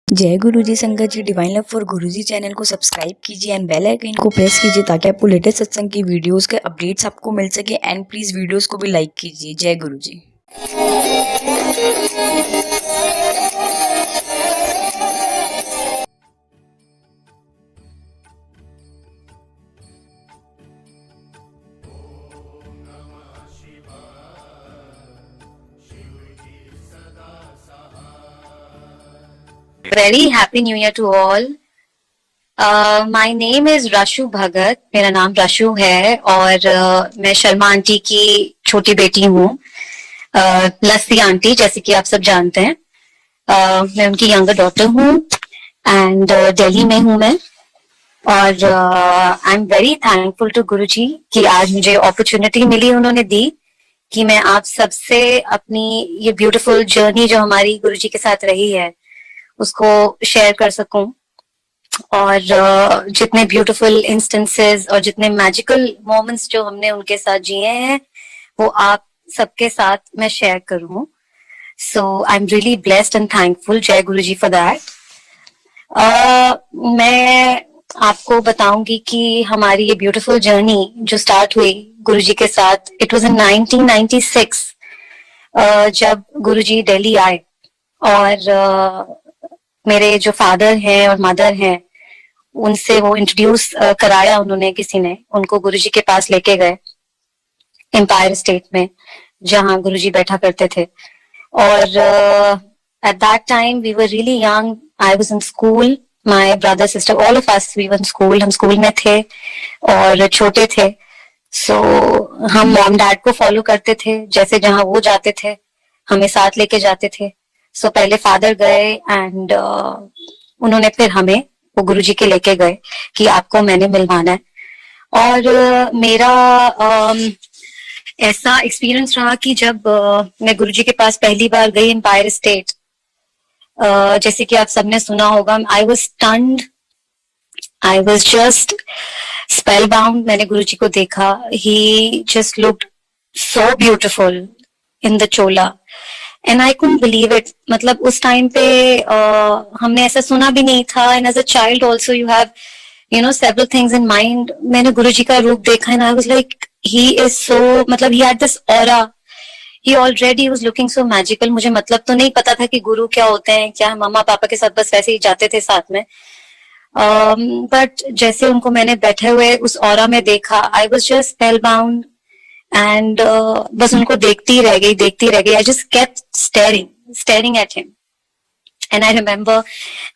जय गुरुजी संगत जी। Divine love for Guruji channel को सब्सक्राइब कीजिए एंड बेल आइकन को प्रेस कीजिए ताकि आपको लेटेस्ट सत्संग की वीडियोस के अपडेट्स आपको मिल सके। एंड प्लीज वीडियोस को भी लाइक कीजिए। जय गुरुजी। Very happy new year to all. My name is Rashu Bhagat. मेरा नाम रशु है और मैं शर्मा आंटी की छोटी बेटी हूँ। लस्सी आंटी जैसे कि आप सब जानते हैं। मैं उनकी यंगर डॉटर हूँ एंड दिल्ली में हूँ मैं। और I am very thankful to Guruji कि आज मुझे अपॉर्चुनिटी मिली, उन्होंने दी कि मैं आप सबसे अपनी ये ब्यूटीफुल जर्नी जो हमारी गुरुजी के साथ रही है उसको शेयर कर सकूं। और जितने ब्यूटीफुल इंस्टेंसेस और जितने मैजिकल मोमेंट्स जो हमने उनके साथ जिए हैं वो आप सबके साथ मैं शेयर करूं। So I am really blessed and thankful. जय गुरु जी फॉर दैट। मैं आपको बताऊंगी कि हमारी ये ब्यूटीफुल जर्नी जो स्टार्ट हुई गुरु जी के साथ, इट वाज इन 1996 जब गुरु जी दिल्ली आए। और मेरे जो फादर हैं और मदर हैं उनसे वो इंट्रोड्यूस कराया उन्होंने, किसी ने उनको गुरुजी के पास लेके गए एम्पायर स्टेट में जहां गुरुजी बैठा करते थे। और at that time we were really young. I was in school, my brother sister all of us we were in school. हम स्कूल में थे और छोटे थे। सो हम मॉम डैड को फॉलो करते थे, जैसे जहां वो जाते थे हमें साथ लेके जाते थे। सो पहले फादर गए एंड उन्होंने फिर हमें वो गुरुजी के लेके गए कि आपको मैंने मिलवाना है। और मेरा ऐसा एक्सपीरियंस रहा कि जब मैं गुरुजी के पास पहली बार गई एम्पायर स्टेट, जैसे कि आप सबने सुना होगा, I was stunned, I was just spell bound. मैंने गुरुजी को देखा, he just looked so beautiful in the chola and I couldn't believe it. मतलब उस टाइम पे हमने ऐसा सुना भी नहीं था। And as a child also you have several things in mind. मैंने गुरुजी का रूप देखा and I was like he is so, मतलब he had this aura, he already was looking so magical. मुझे मतलब तो नहीं पता था कि गुरु क्या होते हैं, क्या मम्मा पापा के साथ बस वैसे ही जाते थे साथ में। बट जैसे उनको मैंने बैठे हुए उस ऑरा में देखा, आई was just spell bound and बस उनको देखती रह गई। I just kept staring at him. And I remember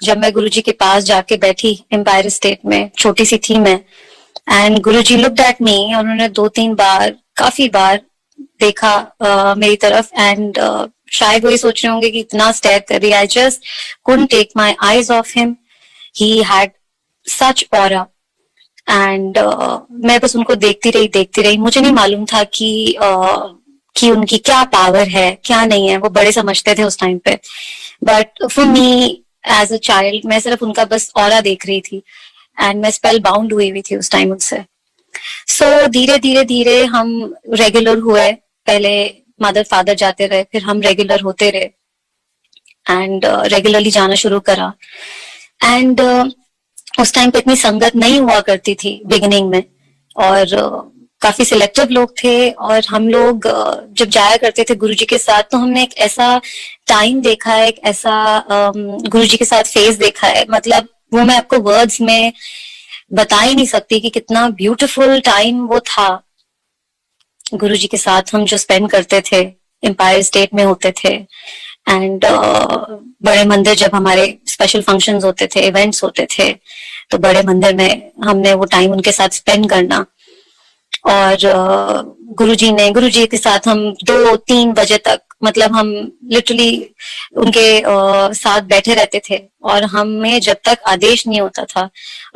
जब मैं गुरुजी के पास जाके बैठी एम्पायर स्टेट में, छोटी सी थी मैं, एंड गुरुजी लुक्ड एट मी। उन्होंने 2-3 बार, काफी बार देखा मेरी तरफ एंड शायद वही सोच रहे होंगे कि इतना स्टेयर कर रही है। I just couldn't take my eyes off him. He had such aura and मैं बस उनको देखती रही। मुझे नहीं मालूम था कि उनकी क्या पावर है क्या नहीं है, वो बड़े समझते थे उस टाइम पे। But for me as a child मैं सिर्फ उनका बस ऑरा देख रही थी एंड मैं स्पेल बाउंड हुई थी उस टाइम उनसे। सो धीरे हम रेगुलर हुए। पहले मदर फादर जाते रहे, फिर हम रेगुलर होते रहे एंड रेगुलरली जाना शुरू करा। एंड उस टाइम पे इतनी संगत नहीं हुआ करती थी बिगिनिंग में, और काफी सिलेक्टिव लोग थे। और हम लोग जब जाया करते थे गुरुजी के साथ तो हमने एक ऐसा टाइम देखा है, एक ऐसा गुरुजी के साथ फेस देखा है, मतलब वो मैं आपको वर्ड्स में बता ही नहीं सकती कि कितना ब्यूटीफुल टाइम वो था। गुरुजी के साथ हम जो स्पेंड करते थे एम्पायर स्टेट में होते थे एंड बड़े मंदिर जब हमारे स्पेशल फंक्शंस होते थे, इवेंट्स होते थे, तो बड़े मंदिर में हमने वो टाइम उनके साथ स्पेंड करना। और गुरुजी के साथ हम 2-3 बजे तक, मतलब हम लिटरली उनके साथ बैठे रहते थे और हमें जब तक आदेश नहीं होता था,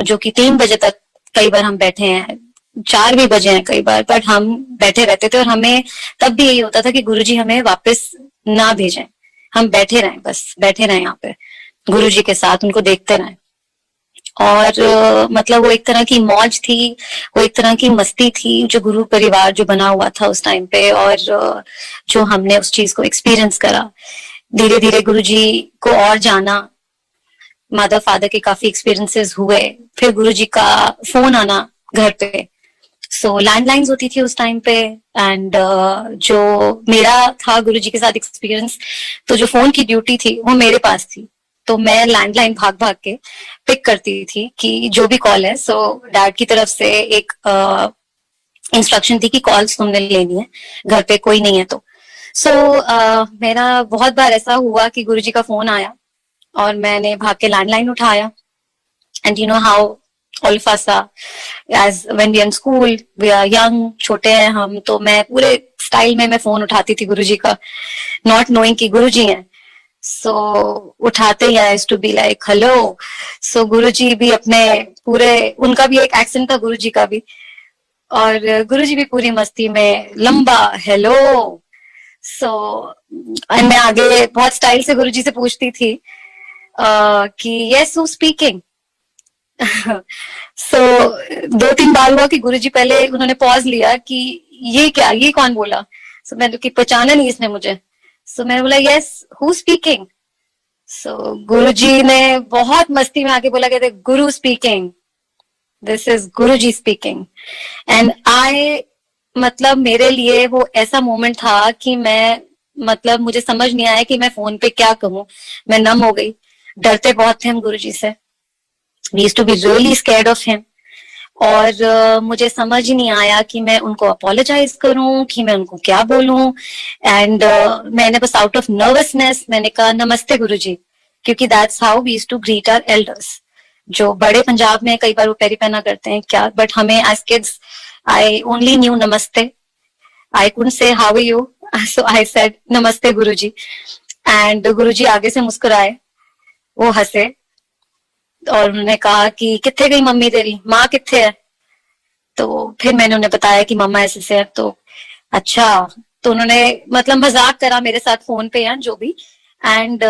जो कि 3 बजे तक कई बार हम बैठे हैं, 4 भी बजे हैं कई बार, बट हम बैठे रहते थे। और हमें तब भी यही होता था कि गुरुजी हमें वापस ना भेजें, हम बैठे रहें, बस बैठे रहें यहाँ पे गुरुजी के साथ, उनको देखते रहें। और मतलब वो एक तरह की मौज थी, वो एक तरह की मस्ती थी जो गुरु परिवार जो बना हुआ था उस टाइम पे, और जो हमने उस चीज को एक्सपीरियंस करा। धीरे धीरे गुरुजी को और जाना, मदर फादर के काफी एक्सपीरियंसेस हुए, फिर गुरुजी का फोन आना घर पे। सो लैंडलाइंस होती थी उस टाइम पे, एंड जो मेरा था गुरुजी के साथ एक्सपीरियंस, तो जो फोन की ड्यूटी थी वो मेरे पास थी, तो मैं लैंडलाइन भाग भाग के पिक करती थी कि जो भी कॉल है। सो डैड की तरफ से एक इंस्ट्रक्शन थी कि कॉल्स तुमने लेनी है, घर पे कोई नहीं है तो। सो मेरा बहुत बार ऐसा हुआ कि गुरुजी का फोन आया और मैंने भाग के लैंडलाइन उठाया, and you know how all of us are as when we are in school, we are young, छोटे हैं हम, तो मैं पूरे स्टाइल में मैं फोन उठाती थी गुरुजी का, नॉट नोइंग कि गुरुजी हैं। सो उठाते ही आई टू बी लाइक हेलो। सो गुरुजी भी अपने पूरे, उनका भी एक एक्सेंट था गुरुजी का भी, और गुरुजी भी पूरी मस्ती में लंबा हेलो। सो मैं आगे बहुत स्टाइल से गुरुजी से पूछती थी कि यस हु स्पीकिंग। सो 2-3 बार हुआ कि गुरुजी पहले उन्होंने पॉज लिया कि ये क्या, ये कौन बोला। सो मैंने कि पहचाना नहीं इसने मुझे। सो मैंने बोला यस हु स्पीकिंग। सो गुरुजी ने बहुत मस्ती में आके बोला, कहते गुरु speaking, this is Guruji speaking. And I, मतलब मेरे लिए वो ऐसा मोमेंट था कि मैं, मतलब मुझे समझ नहीं आया कि मैं फोन पे क्या कहूँ। मैं नम हो गई, डरते बहुत थे हम गुरुजी से, we used to be really scared of him। और मुझे समझ ही नहीं आया कि मैं उनको अपोलोजाइज करूं, कि मैं उनको क्या बोलूं। एंड मैंने बस आउट ऑफ नर्वसनेस मैंने कहा नमस्ते गुरुजी, क्योंकि that's how we used to greet our elders. जो बड़े पंजाब में कई बार वो पैरी पहना करते हैं क्या, बट हमें as kids I only knew namaste, I couldn't say how are you, so I said namaste Guruji. And गुरुजी आगे से मुस्कुराए, वो हंसे और उन्होंने कहा कि कित्थे गई मम्मी तेरी, माँ कित्थे है। तो फिर मैंने उन्हें बताया कि मम्मा ऐसे से है। तो अच्छा, तो उन्होंने मतलब मजाक करा मेरे साथ फोन पे या जो भी। एंड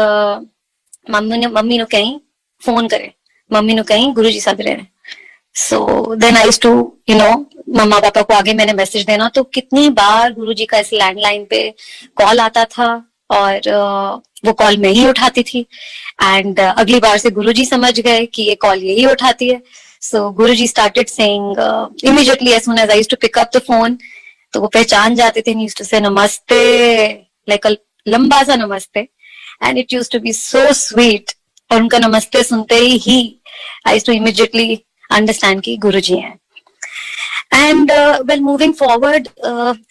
मम्मी ने कहीं फोन करे, मम्मी ने कहीं गुरुजी साथ रहे। So then I to you know mamma papa को आगे मैंने मैसेज देना। तो कितनी बार गुरुजी का इस लैंडलाइन पे कॉल आता था और वो कॉल मैं ही उठाती थी। एंड अगली बार से गुरुजी समझ गए कि ये कॉल यही उठाती है। So Guruji started saying immediately as soon as I used to pick up the phone, तो वो पहचान जाते थे, यूज्ड टू से नमस्ते, लाइक अ लंबा सा नमस्ते, and it used to be so sweet. और उनका नमस्ते सुनते ही I used to immediately understand कि गुरुजी हैं। एंड वेल मूविंग फॉरवर्ड,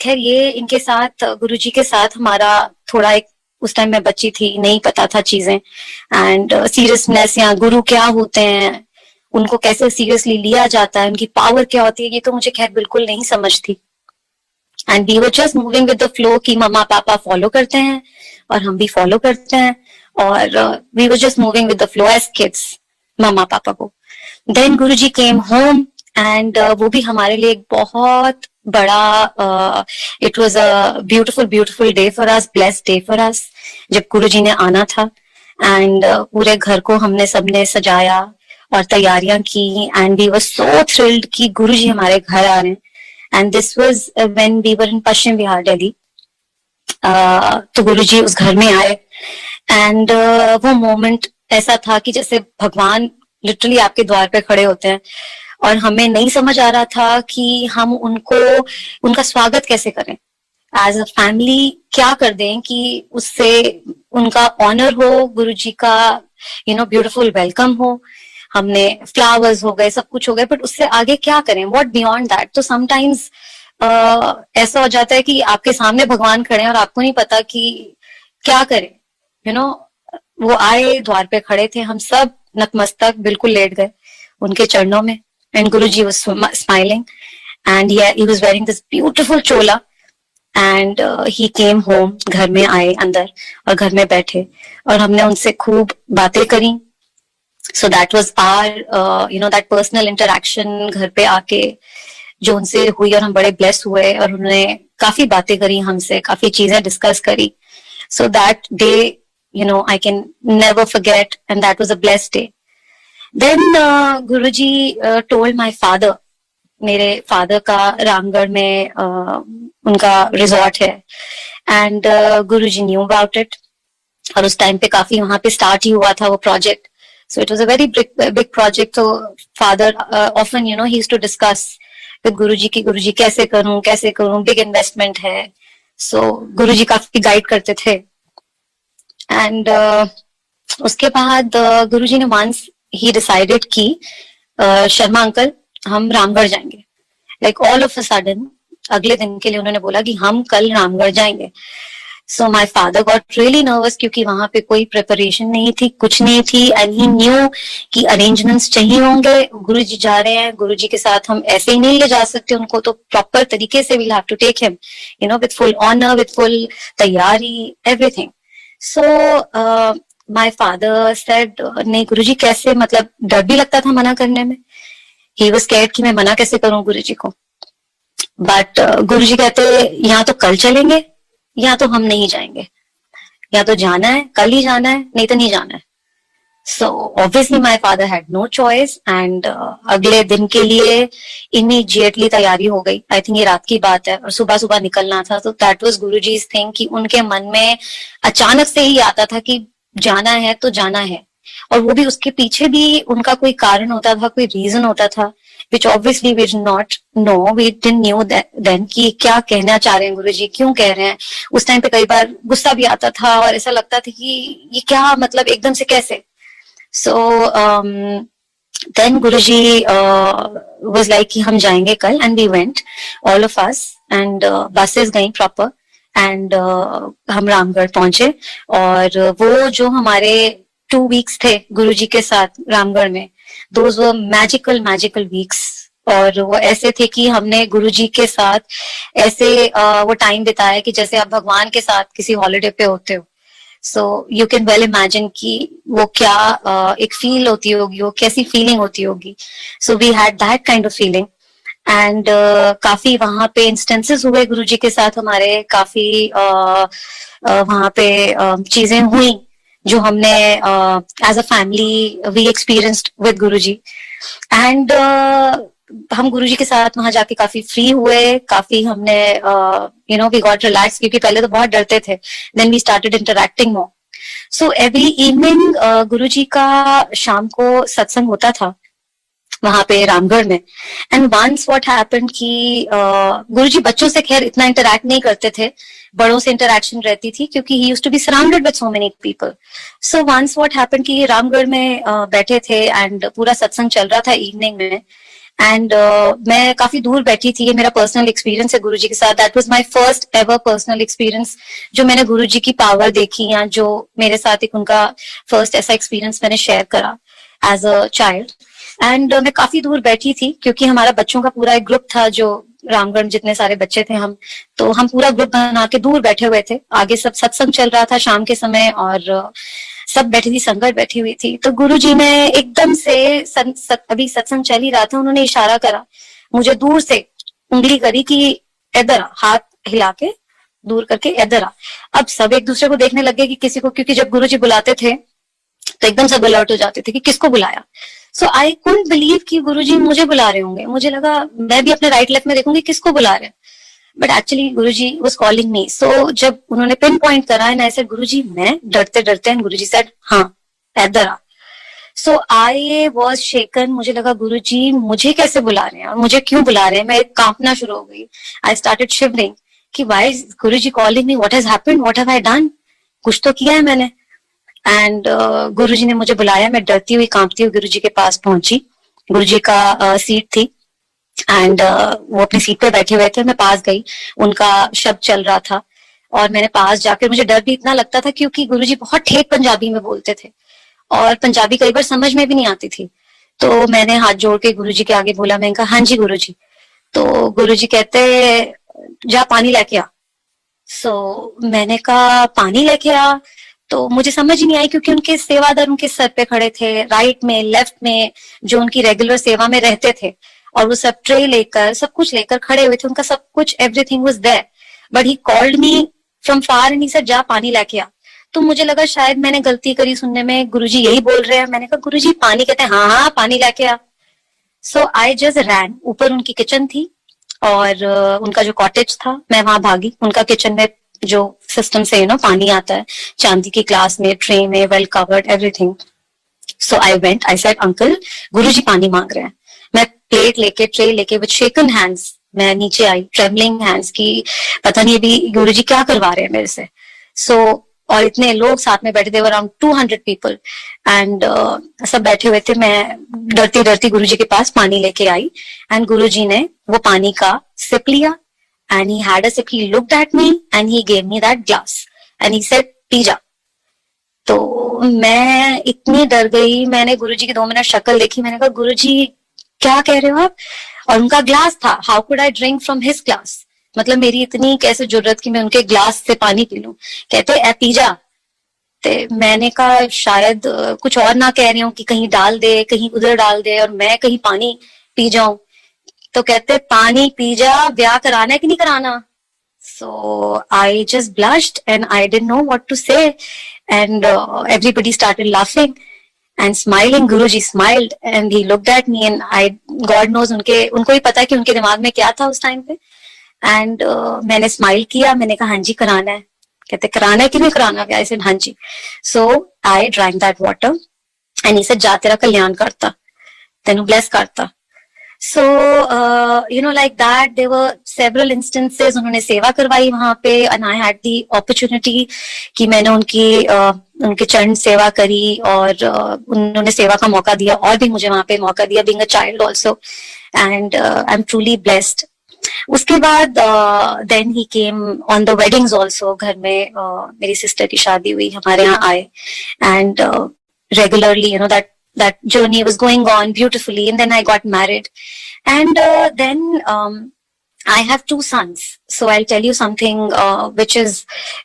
खैर ये इनके साथ गुरुजी के साथ हमारा थोड़ा एक, उस टाइम मैं बच्ची थी, नहीं पता था चीजें, एंड सीरियसनेस या गुरु क्या होते हैं, उनको कैसे सीरियसली लिया जाता है, उनकी पावर क्या होती है, ये तो मुझे खैर बिल्कुल नहीं समझ थी। And we were just moving with the flow कि मम्मा पापा फॉलो करते हैं और हम भी फॉलो करते हैं, और we were just moving with the flow as kids mamma papa को। Then Guruji came home, and वो भी हमारे लिए एक बहुत बड़ा, it was a beautiful beautiful day for us, blessed day for us, जब गुरुजी ने आना था। एंड पूरे घर को हमने सबने सजाया और तैयारियां की, and we were so thrilled कि गुरुजी हमारे घर आ रहे हैं। And this was when we were in Paschim Vihar Delhi. तो गुरुजी उस घर में आए, एंड वो मोमेंट ऐसा था कि जैसे भगवान लिटरली आपके द्वार पे खड़े होते हैं, और हमें नहीं समझ आ रहा था कि हम उनको, उनका स्वागत कैसे करें, एज अ फैमिली क्या कर दें कि उससे उनका ऑनर हो, गुरुजी का यू नो ब्यूटीफुल वेलकम हो। हमने फ्लावर्स हो गए, सब कुछ हो गए, बट उससे आगे क्या करें, व्हाट बियॉन्ड दैट। तो समटाइम्स ऐसा हो जाता है कि आपके सामने भगवान खड़े हैं और आपको नहीं पता कि क्या करें, यू नो। वो आए, द्वार पे खड़े थे, हम सब नतमस्तक बिल्कुल लेट गए उनके चरणों में, and Guruji was smiling, and he was wearing this beautiful Chola, and he came home, घर में आए अंदर और घर में बैठे, और हमने उनसे खूब बातें करी। So that was our you know that personal interaction घर पे आके जो उनसे हुई, और हम बड़े ब्लेस हुए, और उन्होंने काफी बातें करी हमसे, काफी चीजें डिस्कस करी। So that day you know I can never forget, and that was a blessed day. Then Guruji told my father, मेरे फादर का रामगढ़ में उनका रिजॉर्ट है, and Guruji knew about it, और उस टाइम पे काफी वहां पे स्टार्ट ही हुआ था वो project. So it was a very big project. So father often, he used to discuss with Guruji ki Guruji कैसे करूं, big investment है. So Guruji काफी गाइड करते थे. And उसके बाद गुरुजी ने once he decided कि शर्मा अंकल हम रामगढ़ जाएंगे. Like all of a sudden अगले दिन के लिए उन्होंने बोला कि हम कल रामगढ़ जाएंगे. So my father got really nervous क्योंकि वहां पे कोई preparation नहीं थी, कुछ नहीं थी, and he knew कि arrangements चाहिए होंगे. गुरुजी जा रहे हैं, गुरुजी के साथ हम ऐसे ही नहीं ले जा सकते उनको, तो proper तरीके से we'll have to take him, with full honor, with full तैयारी, everything. So my father said नहीं गुरुजी कैसे, मतलब डर भी लगता था मना करने में. He was scared कि मैं मना कैसे करूं गुरुजी को. But गुरुजी कहते यहाँ तो कल चलेंगे या तो हम नहीं जाएंगे, या तो जाना है कल ही जाना है, नहीं तो नहीं जाना है. So obviously my father had no choice and अगले दिन के लिए immediately तैयारी हो गई. I think ये रात की बात है और सुबह सुबह निकलना था. तो that was गुरुजी's thing कि उनके मन में अचानक से ही आता था कि जाना है तो जाना है, और वो भी उसके पीछे भी उनका कोई कारण होता था, कोई रीजन होता था, which obviously we did not know, we didn't knew that then कि क्या कहना चाह रहे हैं गुरुजी, क्यों कह रहे हैं. उस टाइम पे कई बार गुस्सा भी आता था और ऐसा लगता था कि ये क्या, मतलब एकदम से कैसे. So then Guruji was like कि हम जाएंगे कल, and we went, all of us, and buses गई proper, and हम रामगढ़ पहुंचे. और वो जो हमारे 2 weeks थे गुरुजी के साथ रामगढ़ में, those were magical weeks. और वो ऐसे थे कि हमने गुरुजी के साथ ऐसे वो टाइम बिताया कि जैसे आप भगवान के साथ किसी हॉलिडे पे होते हो. So you can well imagine कि वो क्या एक फील होती होगी, वो कैसी फीलिंग होती होगी. So we had that kind of feeling. And काफी वहां पे इंस्टेंसेस हुए गुरुजी के साथ हमारे, काफी वहां पे चीजें हुई जो हमने as a family we experienced with Guruji. And हम गुरुजी के साथ वहां जाके काफी फ्री हुए, काफी हमने वी गॉट रिलैक्स, क्योंकि पहले तो बहुत डरते थे. Then we started interacting more. So every evening Guruji का शाम को सत्संग होता था वहां पे रामगढ़ में. एंड वंस व्हाट हैपेंड कि गुरुजी बच्चों से खैर इतना इंटरैक्ट नहीं करते थे, बड़ों से इंटरैक्शन रहती थी क्योंकि he used to be surrounded with so many people. So once what happened कि रामगढ़ में बैठे थे एंड पूरा सत्संग चल रहा था इवनिंग में. एंड मैं काफी दूर बैठी थी. ये मेरा पर्सनल एक्सपीरियंस है गुरुजी के साथ. That was my first ever personal experience जो मैंने गुरुजी की पावर देखी, या जो मेरे साथ एक उनका फर्स्ट ऐसा एक्सपीरियंस मैंने शेयर करा एज अ चाइल्ड. एंड मैं काफी दूर बैठी थी क्योंकि हमारा बच्चों का पूरा एक ग्रुप था, जो रामगढ़ जितने सारे बच्चे थे हम, तो हम पूरा ग्रुप बना के दूर बैठे हुए थे. आगे सब सत्संग चल रहा था शाम के समय और सब बैठी थी, संगत बैठी हुई थी. तो गुरुजी ने एकदम से अभी सत्संग चल ही रहा था, उन्होंने इशारा करा, मुझे दूर से उंगली करी कि इधर आ, हाथ हिला के दूर करके इधर आ. अब सब एक दूसरे को देखने लगे कि किसी को, क्योंकि जब गुरुजी बुलाते थे तो एकदम सब अलर्ट हो जाते थे कि किसको बुलाया. सो आई कुडंट बिलीव कि गुरुजी मुझे बुला रहे होंगे. मुझे लगा मैं भी अपने राइट लेफ्ट में देखूंगी किसको बुला रहे हैं, but actually Guruji was calling me. So जब उन्होंने पिन पॉइंट करा एंड आई सेड गुरुजी, मैं डरते डरते, एंड गुरुजी सेड हाँ इधर आ. सो आई वाज शेकन. मुझे लगा गुरुजी मुझे कैसे बुला रहे हैं और मुझे क्यों बुला रहे हैं. मैं कांपना शुरू हो गई. आई स्टार्टेड शिवरिंग कि why is Guruji calling me, what has happened, what have I done, कुछ तो किया है मैंने. एंड गुरुजी ने मुझे बुलाया. मैं डरती हुई कांपती हुई गुरुजी के पास पहुंची. गुरुजी का सीट थी एंड वो अपनी सीट पे बैठे हुए थे. मैं पास गई, उनका शब्द चल रहा था और मैंने पास जाकर, मुझे डर भी इतना लगता था क्योंकि गुरुजी बहुत ठेठ पंजाबी में बोलते थे और पंजाबी कई बार समझ में भी नहीं आती थी. तो मैंने हाथ जोड़ के गुरुजी के आगे बोला, मैंने कहा हाँ जी गुरुजी. तो गुरुजी कहते जा पानी लेके आ. सो मैंने कहा पानी लेके आ. तो मुझे समझ नहीं आई क्योंकि उनके सेवादार उनके सर पे खड़े थे, राइट में लेफ्ट में, जो उनकी रेगुलर सेवा में रहते थे, और वो सब ट्रे लेकर सब कुछ लेकर खड़े हुए थे. उनका सब कुछ, everything was there, but he called me from far and he said जा पानी लेके आ. तो मुझे लगा शायद मैंने गलती करी सुनने में, गुरुजी यही बोल रहे हैं. मैंने कहा गुरुजी पानी, कहते हैं हाँ हाँ पानी लेके आ. सो आई जस्ट रैन. ऊपर उनकी किचन थी और उनका जो कॉटेज था, मैं वहां भागी. उनका किचन में जो सिस्टम से पानी आता है, चांदी की ग्लास में, ट्रे में, well covered, everything. So I went, I said, Uncle, Guruji पानी मांग रहे हैं. मैं प्लेट लेके, ट्रे लेके, with shaken hands मैं नीचे आई, ट्रेमलिंग हैंड्स की, पता नहीं अभी गुरुजी क्या करवा रहे हैं मेरे से. So और इतने लोग साथ में बैठे थे, अराउंड 200 पीपल, एंड सब बैठे हुए थे. मैं डरती डरती गुरुजी के पास पानी लेके आई, एंड गुरुजी ने वो पानी का सिप लिया, and he had a sip, he looked at me and he gave me that glass and he said पी जा. तो मैं इतनी डर गई, मैंने गुरुजी की 2 मिनट शक्ल देखी, मैंने कहा गुरुजी क्या कह रहे हो आप? और उनका ग्लास था, how could I drink from his glass, मतलब मेरी इतनी कैसे जुर्रत कि मैं उनके ग्लास से पानी पी लूं. कहते ए पी जा. तो मैंने कहा शायद कुछ और ना कह रही हूँ कि कहीं डाल दे, कहीं उधर डाल दे और मैं कहीं पानी पी जाऊं. तो कहते पानी पी जा, ब्याह कराना है कि नहीं कराना. So I just blushed and I didn't know what to say, and everybody started laughing and smiling. Guruji smiled and he looked at me, and God knows उनको ही पता है कि उनके दिमाग में क्या था उस टाइम पे. And मैंने स्माइल किया, मैंने कहा हाँ जी कराना है. कहते कराना है कि नहीं कराना. I said हाँ जी. So I drank that water and he said जा तेरा कल्याण करता, तेनू bless करता. So like that there were several instances. उन्होंने सेवा करवाई वहां पे, and I had the opportunity कि मैंने उनके चरण सेवा करी, और उन्होंने सेवा का मौका दिया, और भी मुझे वहां पे मौका दिया, being a child also, and I'm truly blessed. उसके बाद then he came on the weddings also. घर में मेरी सिस्टर की शादी हुई, हमारे यहाँ आए, and regularly that journey was going on beautifully, and then I got married, and then I have 2 sons. So I'll tell you something which is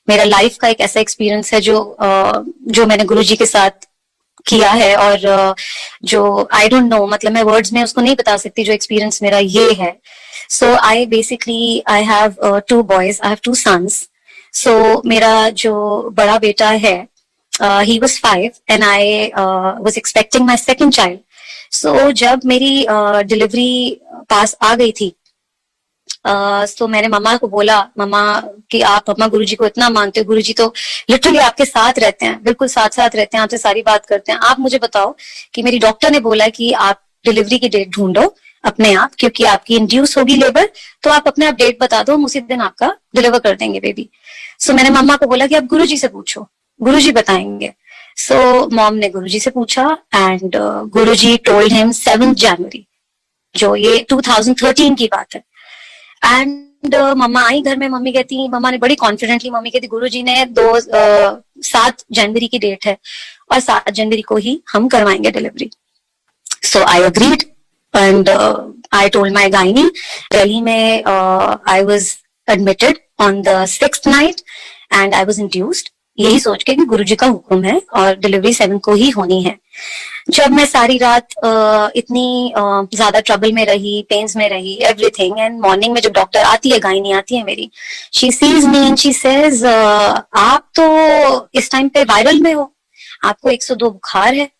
मेरा life का एक ऐसा experience है जो मैंने गुरुजी के साथ किया है, और जो I don't know, मतलब मैं words में उसको नहीं बता सकती जो experience मेरा ये है. So I have 2 boys, I have 2 sons. So मेरा जो बड़ा बेटा है, he was 5 and I was expecting my second child. So जब मेरी डिलीवरी पास आ गई थी, तो मैंने मम्मा को बोला, मम्मा कि आप मम्मा गुरुजी को इतना मानते हो, गुरुजी तो लिटरली आपके साथ रहते हैं, बिल्कुल साथ साथ रहते हैं, आपसे सारी बात करते हैं, आप मुझे बताओ कि मेरी डॉक्टर ने बोला कि आप डिलीवरी की डेट ढूंढो अपने आप, क्योंकि आपकी इंड्यूस होगी लेबर, तो आप अपने आप डेट बता दो, हम उसी दिन आपका डिलीवर कर देंगे बेबी. सो मैंने मम्मा को बोला कि आप गुरुजी से पूछो, गुरुजी बताएंगे. सो मॉम ने गुरुजी से पूछा, एंड गुरुजी टोल्ड हिम 7 जनवरी, जो ये 2013 की बात है. एंड मम्मा आई घर में, मम्मा ने बड़ी कॉन्फिडेंटली मम्मी कहती गुरुजी ने 7 जनवरी की डेट है और 7 जनवरी को ही हम करवाएंगे delivery. So I agreed and I told my gynae. Delhi में I was admitted on the 6th night and I was induced, यही सोच के कि गुरुजी का हुक्म है और डिलीवरी 7 को ही होनी है. जब मैं सारी रात इतनी ज्यादा ट्रबल में रही, पेन्स में रही, एवरीथिंग, एंड मॉर्निंग में जब डॉक्टर आती है, गायनी आती है मेरी, she sees me and she says आप तो इस टाइम पे वायरल में हो, आपको 102 बुखार है,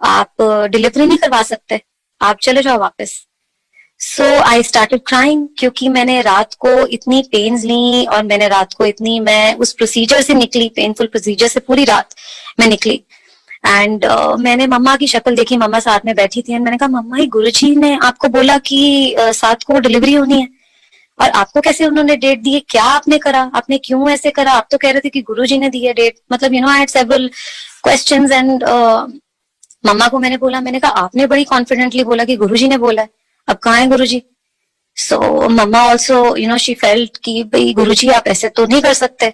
आप डिलीवरी नहीं करवा सकते, आप चले जाओ वापस. सो आई स्टार्टेड क्राइंग, क्योंकि मैंने रात को इतनी पेन्स ली और मैंने रात को मैं उस प्रोसीजर से निकली, पेनफुल प्रोसीजर से पूरी रात मैं निकली. एंड मैंने मम्मा की शक्ल देखी, मम्मा साथ में बैठी थी, एंड मैंने कहा मम्मा ही गुरुजी ने आपको बोला कि 7 को डिलीवरी होनी है, और आपको कैसे उन्होंने डेट दी है, क्या आपने करा, आपने क्यों ऐसे करा, आप तो कह रहे थे कि गुरुजी ने दी है डेट. मतलब I had several questions, and mamma को मैंने बोला, मैंने कहा आपने बड़ी कॉन्फिडेंटली बोला कि गुरुजी ने बोला है, अब कहाँ है गुरुजी. सो मम्मा ऑल्सो शी फेल्ट कि भाई गुरुजी आप ऐसे तो नहीं कर सकते,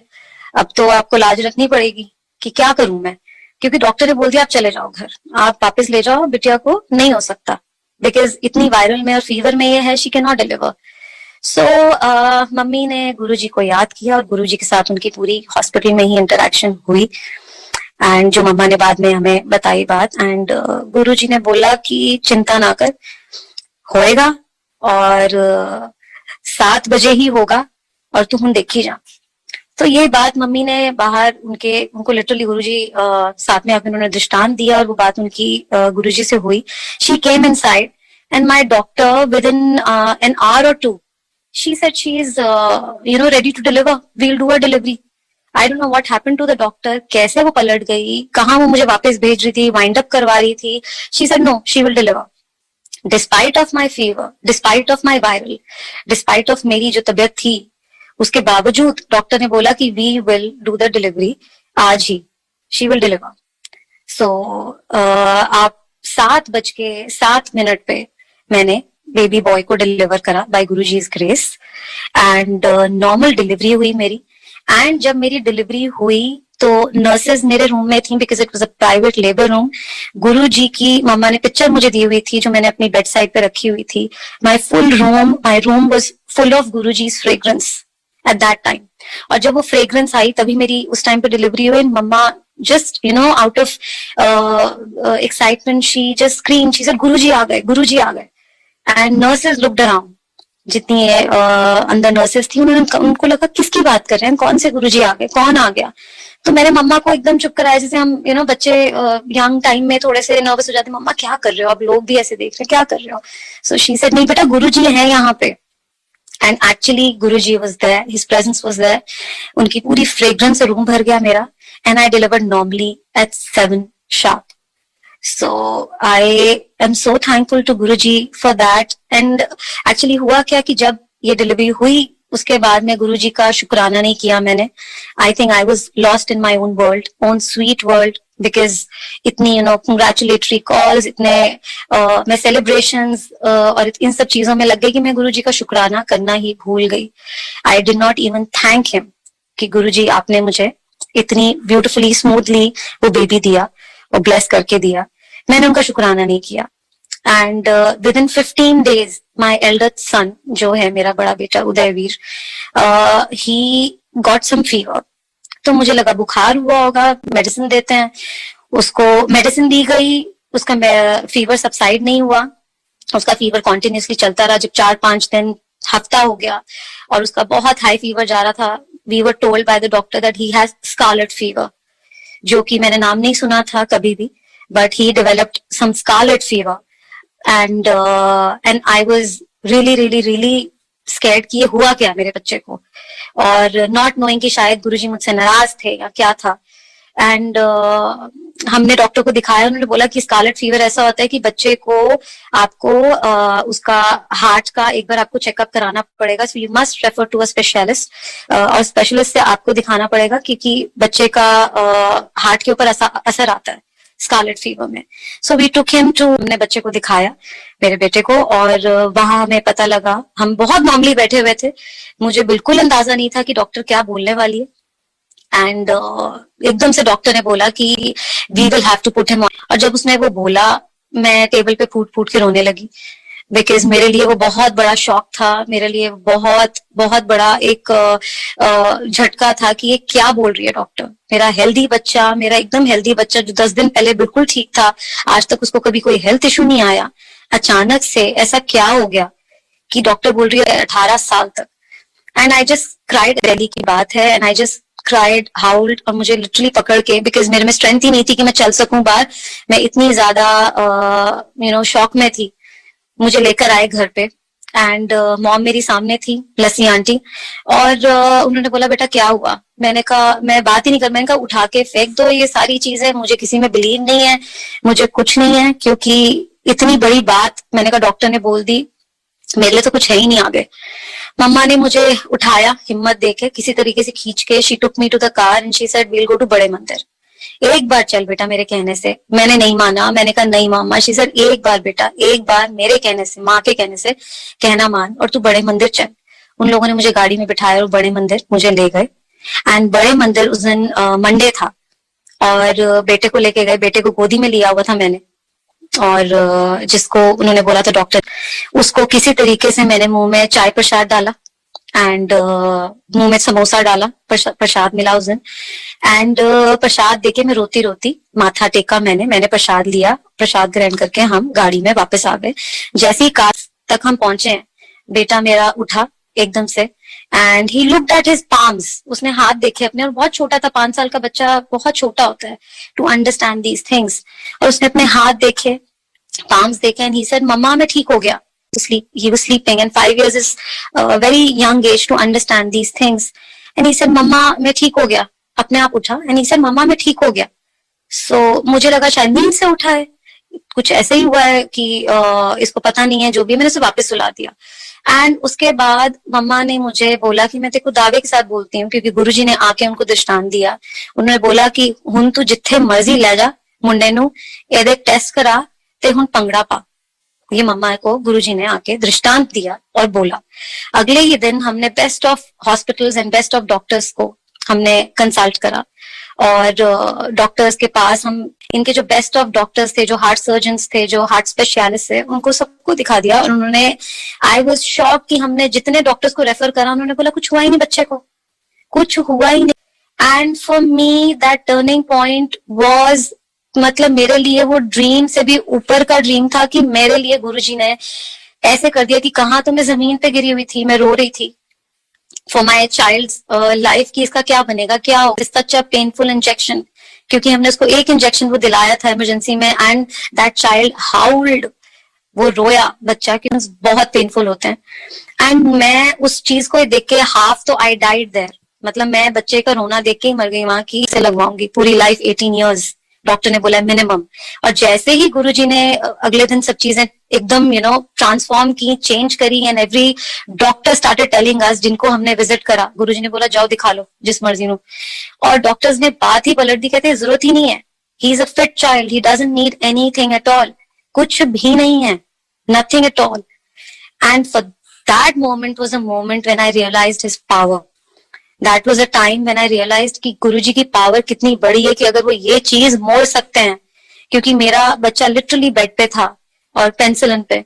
अब तो आपको लाज रखनी पड़ेगी कि क्या करूं मैं, क्योंकि डॉक्टर ने बोल दिया आप चले जाओ घर, आप वापस ले जाओ बिटिया को, नहीं हो सकता, बिकॉज इतनी वायरल में और फीवर में ये है, she can not deliver. So mummy ने गुरुजी को याद किया और गुरुजी के साथ उनकी पूरी हॉस्पिटल में ही इंटरेक्शन हुई, एंड जो मम्मा ने बाद में हमें बताई बात, एंड गुरुजी ने बोला कि चिंता ना कर, होएगा और 7 बजे ही होगा और तुम देखी जा. तो ये बात मम्मी ने बाहर उनको लिटरली गुरुजी साथ में आकर उन्होंने दृष्टांत दिया, और वो बात उनकी गुरुजी से हुई. She came inside and my doctor with in an hour or 2 she said she is ready to deliver, we'll do a delivery. I don't know what happened to the doctor, कैसे वो पलट गई, कहाँ वो मुझे वापस भेज रही थी, वाइंड अप करवा रही थी. She said no, she will deliver despite of my fever, despite of my viral, despite of मेरी जो तबीयत थी, उसके बावजूद डॉक्टर ने बोला कि we will do the delivery आज ही, शी विल डिलीवर. सो आप 7:07 पे मैंने बेबी बॉय को डिलीवर करा by Guruji's grace. And normal delivery हुई मेरी. एंड जब मेरी डिलीवरी हुई तो नर्सेज मेरे रूम में थी, because it was a private labour room. Guruji की मम्मा ने पिक्चर मुझे दी हुई थी जो मैंने अपनी बेड साइड पे रखी हुई थी. My room was full of Guruji's fragrance eight that time. और जब वो फ्रेग्रेंस आई तभी मेरी उस टाइम पे डिलीवरी हुई. मम्मा just out of excitement she just screamed, she said गुरुजी आ गए, गुरुजी आ गए. एंड nurses looked around, जितनी अंदर नर्सेस थी उनको लगा किसकी बात कर रहे हैं, कौन से गुरुजी आ गए, कौन आ गया. तो मैंने मम्मा को एकदम चुप कराया, जैसे हम बच्चे यंग टाइम में थोड़े से नर्वस हो जाते, मम्मा क्या कर रहे हो, अब लोग भी ऐसे देख रहे हैं, क्या कर रहे हो. सो शी सेड नहीं बेटा, गुरुजी हैं यहाँ पे. And actually Guruji was there, his presence was there. उनकी पूरी फ्रेग्रेंस से रूम भर गया मेरा. And I delivered normally at 7 sharp. So I am so thankful to Guruji for that. And actually हुआ क्या कि जब ये डिलीवरी हुई उसके बाद में गुरुजी का शुक्राना नहीं किया मैंने. I think I was lost in my own world, own sweet world, because इतनी congratulatory calls, इतने मैं celebrations और इन सब चीजों में लग गई कि मैं गुरुजी का शुक्राना करना ही भूल गई. I did not even thank him कि गुरुजी आपने मुझे इतनी ब्यूटिफुली स्मूथली वो बेबी दिया और ब्लेस करके दिया. मैंने उनका शुक्राना नहीं किया. And within 15 days my elder son, जो है मेरा बड़ा बेटा Udayveer, he got some fever. तो मुझे लगा बुखार हुआ होगा, मेडिसिन देते हैं उसको. मेडिसिन दी गई, उसका फीवर सबसाइड नहीं हुआ. उसका फीवर कॉन्टिन्यूसली चलता रहा. जब 4-5 दिन, हफ्ता हो गया और उसका बहुत हाई फीवर जा रहा था, we were told by the doctor that he has scarlet fever, जो कि मैंने नाम नहीं सुना था कभी भी. But he developed some scarlet fever. And I was really really really scared कि ये हुआ क्या मेरे बच्चे को, और नॉट नोइंग कि शायद गुरुजी मुझसे नाराज थे या क्या था. एंड हमने डॉक्टर को दिखाया, उन्होंने बोला कि स्कारलेट फीवर ऐसा होता है कि बच्चे को आपको उसका हार्ट का एक बार आपको चेकअप कराना पड़ेगा. So you must refer to a specialist, और स्पेशलिस्ट से आपको दिखाना पड़ेगा क्योंकि बच्चे का हार्ट के ऊपर असर आता है स्कारलेट फीवर में. So we took him to, हमने बच्चे को दिखाया, मेरे बेटे को, और वहां हमें पता लगा. हम बहुत नॉर्मली बैठे हुए थे, मुझे बिल्कुल अंदाजा नहीं था कि डॉक्टर क्या बोलने वाली है. एंड एकदम से डॉक्टर ने बोला कि we will have to put him on. और जब उसने वो बोला, मैं टेबल पे फूट फूट के रोने लगी, बिकॉज मेरे लिए वो बहुत बड़ा शॉक था. मेरे लिए बहुत बहुत बड़ा एक झटका था कि ये क्या बोल रही है डॉक्टर. मेरा हेल्दी बच्चा, मेरा एकदम हेल्दी बच्चा जो 10 दिन पहले बिल्कुल ठीक था, आज तक उसको कभी कोई हेल्थ इशू नहीं आया, अचानक से ऐसा क्या हो गया कि डॉक्टर बोल रही है 18 साल तक. And I just cried, Delhi की बात है, एंड आई जस्ट क्राइड, हाउल्ड, और मुझे लिटरली पकड़ के, बिकॉज मेरे में स्ट्रेंथ ही नहीं थी कि मैं चल सकूं बाहर. मैं इतनी ज्यादा शॉक में थी. मुझे लेकर आए घर पे, एंड मॉम मेरी सामने थी, लस्सी आंटी, और उन्होंने बोला बेटा क्या हुआ. मैंने कहा, मैं बात ही नहीं कर, मैंने कहा उठा के फेंक दो ये सारी चीजें, मुझे किसी में बिलीव नहीं है, मुझे कुछ नहीं है, क्योंकि इतनी बड़ी बात मैंने कहा डॉक्टर ने बोल दी, मेरे लिए तो कुछ है ही नहीं आगे. मम्मा ने मुझे उठाया हिम्मत देके, किसी तरीके से खींच के, she took me to the car and she said we'll go to बड़े मंदिर. एक बार चल बेटा मेरे कहने से. मैंने नहीं माना, मैंने कहा नहीं मामा. शी सेड एक बार बेटा, एक बार मेरे कहने से, माँ के कहने से कहना मान, और तू बड़े मंदिर चल. उन लोगों ने मुझे गाड़ी में बिठाया और बड़े मंदिर मुझे ले गए. एंड बड़े मंदिर उस दिन मंडे था, और बेटे को लेके गए. बेटे को गोदी में लिया हुआ था मैंने, और जिसको उन्होंने बोला था डॉक्टर, उसको किसी तरीके से मैंने मुंह में चाय प्रसाद डाला, एंड मुंह में समोसा डाला, प्रसाद मिला उस दिन. एंड प्रसाद देके मैं रोती रोती माथा टेका, मैंने प्रसाद लिया. प्रसाद ग्रहण करके हम गाड़ी में वापस आ गए. जैसे ही कार तक हम पहुंचे, बेटा मेरा उठा एकदम से, and he looked at his palms. उसने हाथ देखे अपने, और बहुत छोटा था, 5 साल का बच्चा बहुत छोटा होता है टू अंडरस्टैंड दीज थिंग्स. और उसने अपने हाथ देखे, palms देखे, and he said mama मैं ठीक हो गया. He was sleeping, and 5 years is a very young age to understand these things. And he said mama मैं ठीक हो गया. अपने आप उठा एंड ही सेड मम्मा मैं ठीक हो गया. सो मुझे लगा शायद नींद से उठा है, कुछ ऐसे ही हुआ है कि इसको पता नहीं है, जो भी है. मैंने उसे वापस सुला दिया. एंड उसके बाद मम्मा ने मुझे बोला कि मैं तेरे को दावे के साथ बोलती हूँ, क्योंकि गुरुजी ने आके उनको दृष्टांत दिया. उन्होंने बोला कि हुन तू जिथे मर्जी ले जा मुंडे नू, एदे टेस्ट करा ते हुन पंगड़ा पा. ये मम्मा को गुरुजी ने आके दृष्टांत दिया और बोला. अगले ही दिन हमने best of hospitals and best of doctors को हमने कंसल्ट करा. और डॉक्टर्स के पास हम इनके जो बेस्ट ऑफ डॉक्टर्स थे, जो हार्ट सर्जन्स थे, जो हार्ट स्पेशलिस्ट थे, उनको सबको दिखा दिया. और उन्होंने, आई वाज शॉक कि हमने जितने डॉक्टर्स को रेफर करा, उन्होंने बोला कुछ हुआ ही नहीं बच्चे को, कुछ हुआ ही नहीं. And for me that turning point was, मतलब मेरे लिए वो ड्रीम से भी ऊपर का ड्रीम था कि मेरे लिए गुरुजी ने ऐसे कर दिया कि कहाँ तो मैं जमीन पे गिरी हुई थी, मैं रो रही थी फॉर माई चाइल्ड्स लाइफ की इसका क्या बनेगा, क्या होगा. सच अ पेनफुल इंजेक्शन, क्योंकि हमने उसको एक इंजेक्शन वो दिलाया था इमरजेंसी में. एंड दैट चाइल्ड हाउल्ड, वो रोया बच्चा, कि बहुत पेनफुल होते हैं. एंड मैं उस चीज को देख के हाफ तो आई डाइड देयर, मतलब मैं बच्चे का रोना देख के ही मर गई वहां की. इसे लगवाऊंगी पूरी लाइफ, 18 years डॉक्टर ने बोला मिनिमम. और जैसे ही गुरुजी ने अगले दिन सब चीजें एकदम ट्रांसफॉर्म की, चेंज करी. And every doctor started telling us, जिनको हमने विजिट करा, गुरुजी ने बोला जाओ दिखा लो जिस मर्जी नो. और डॉक्टर्स ने बात ही पलट दी, कहते हैं जरूरत ही नहीं है, he is a fit child, he doesn't need anything at all. कुछ भी नहीं है, nothing at all. And for that moment was a moment when I realised his power. That was a time when I realised कि गुरुजी की power कितनी बड़ी है, कि अगर वो ये चीज मोड़ सकते हैं. क्योंकि मेरा बच्चा लिटरली बेड पे था और पेंसिलिन पे.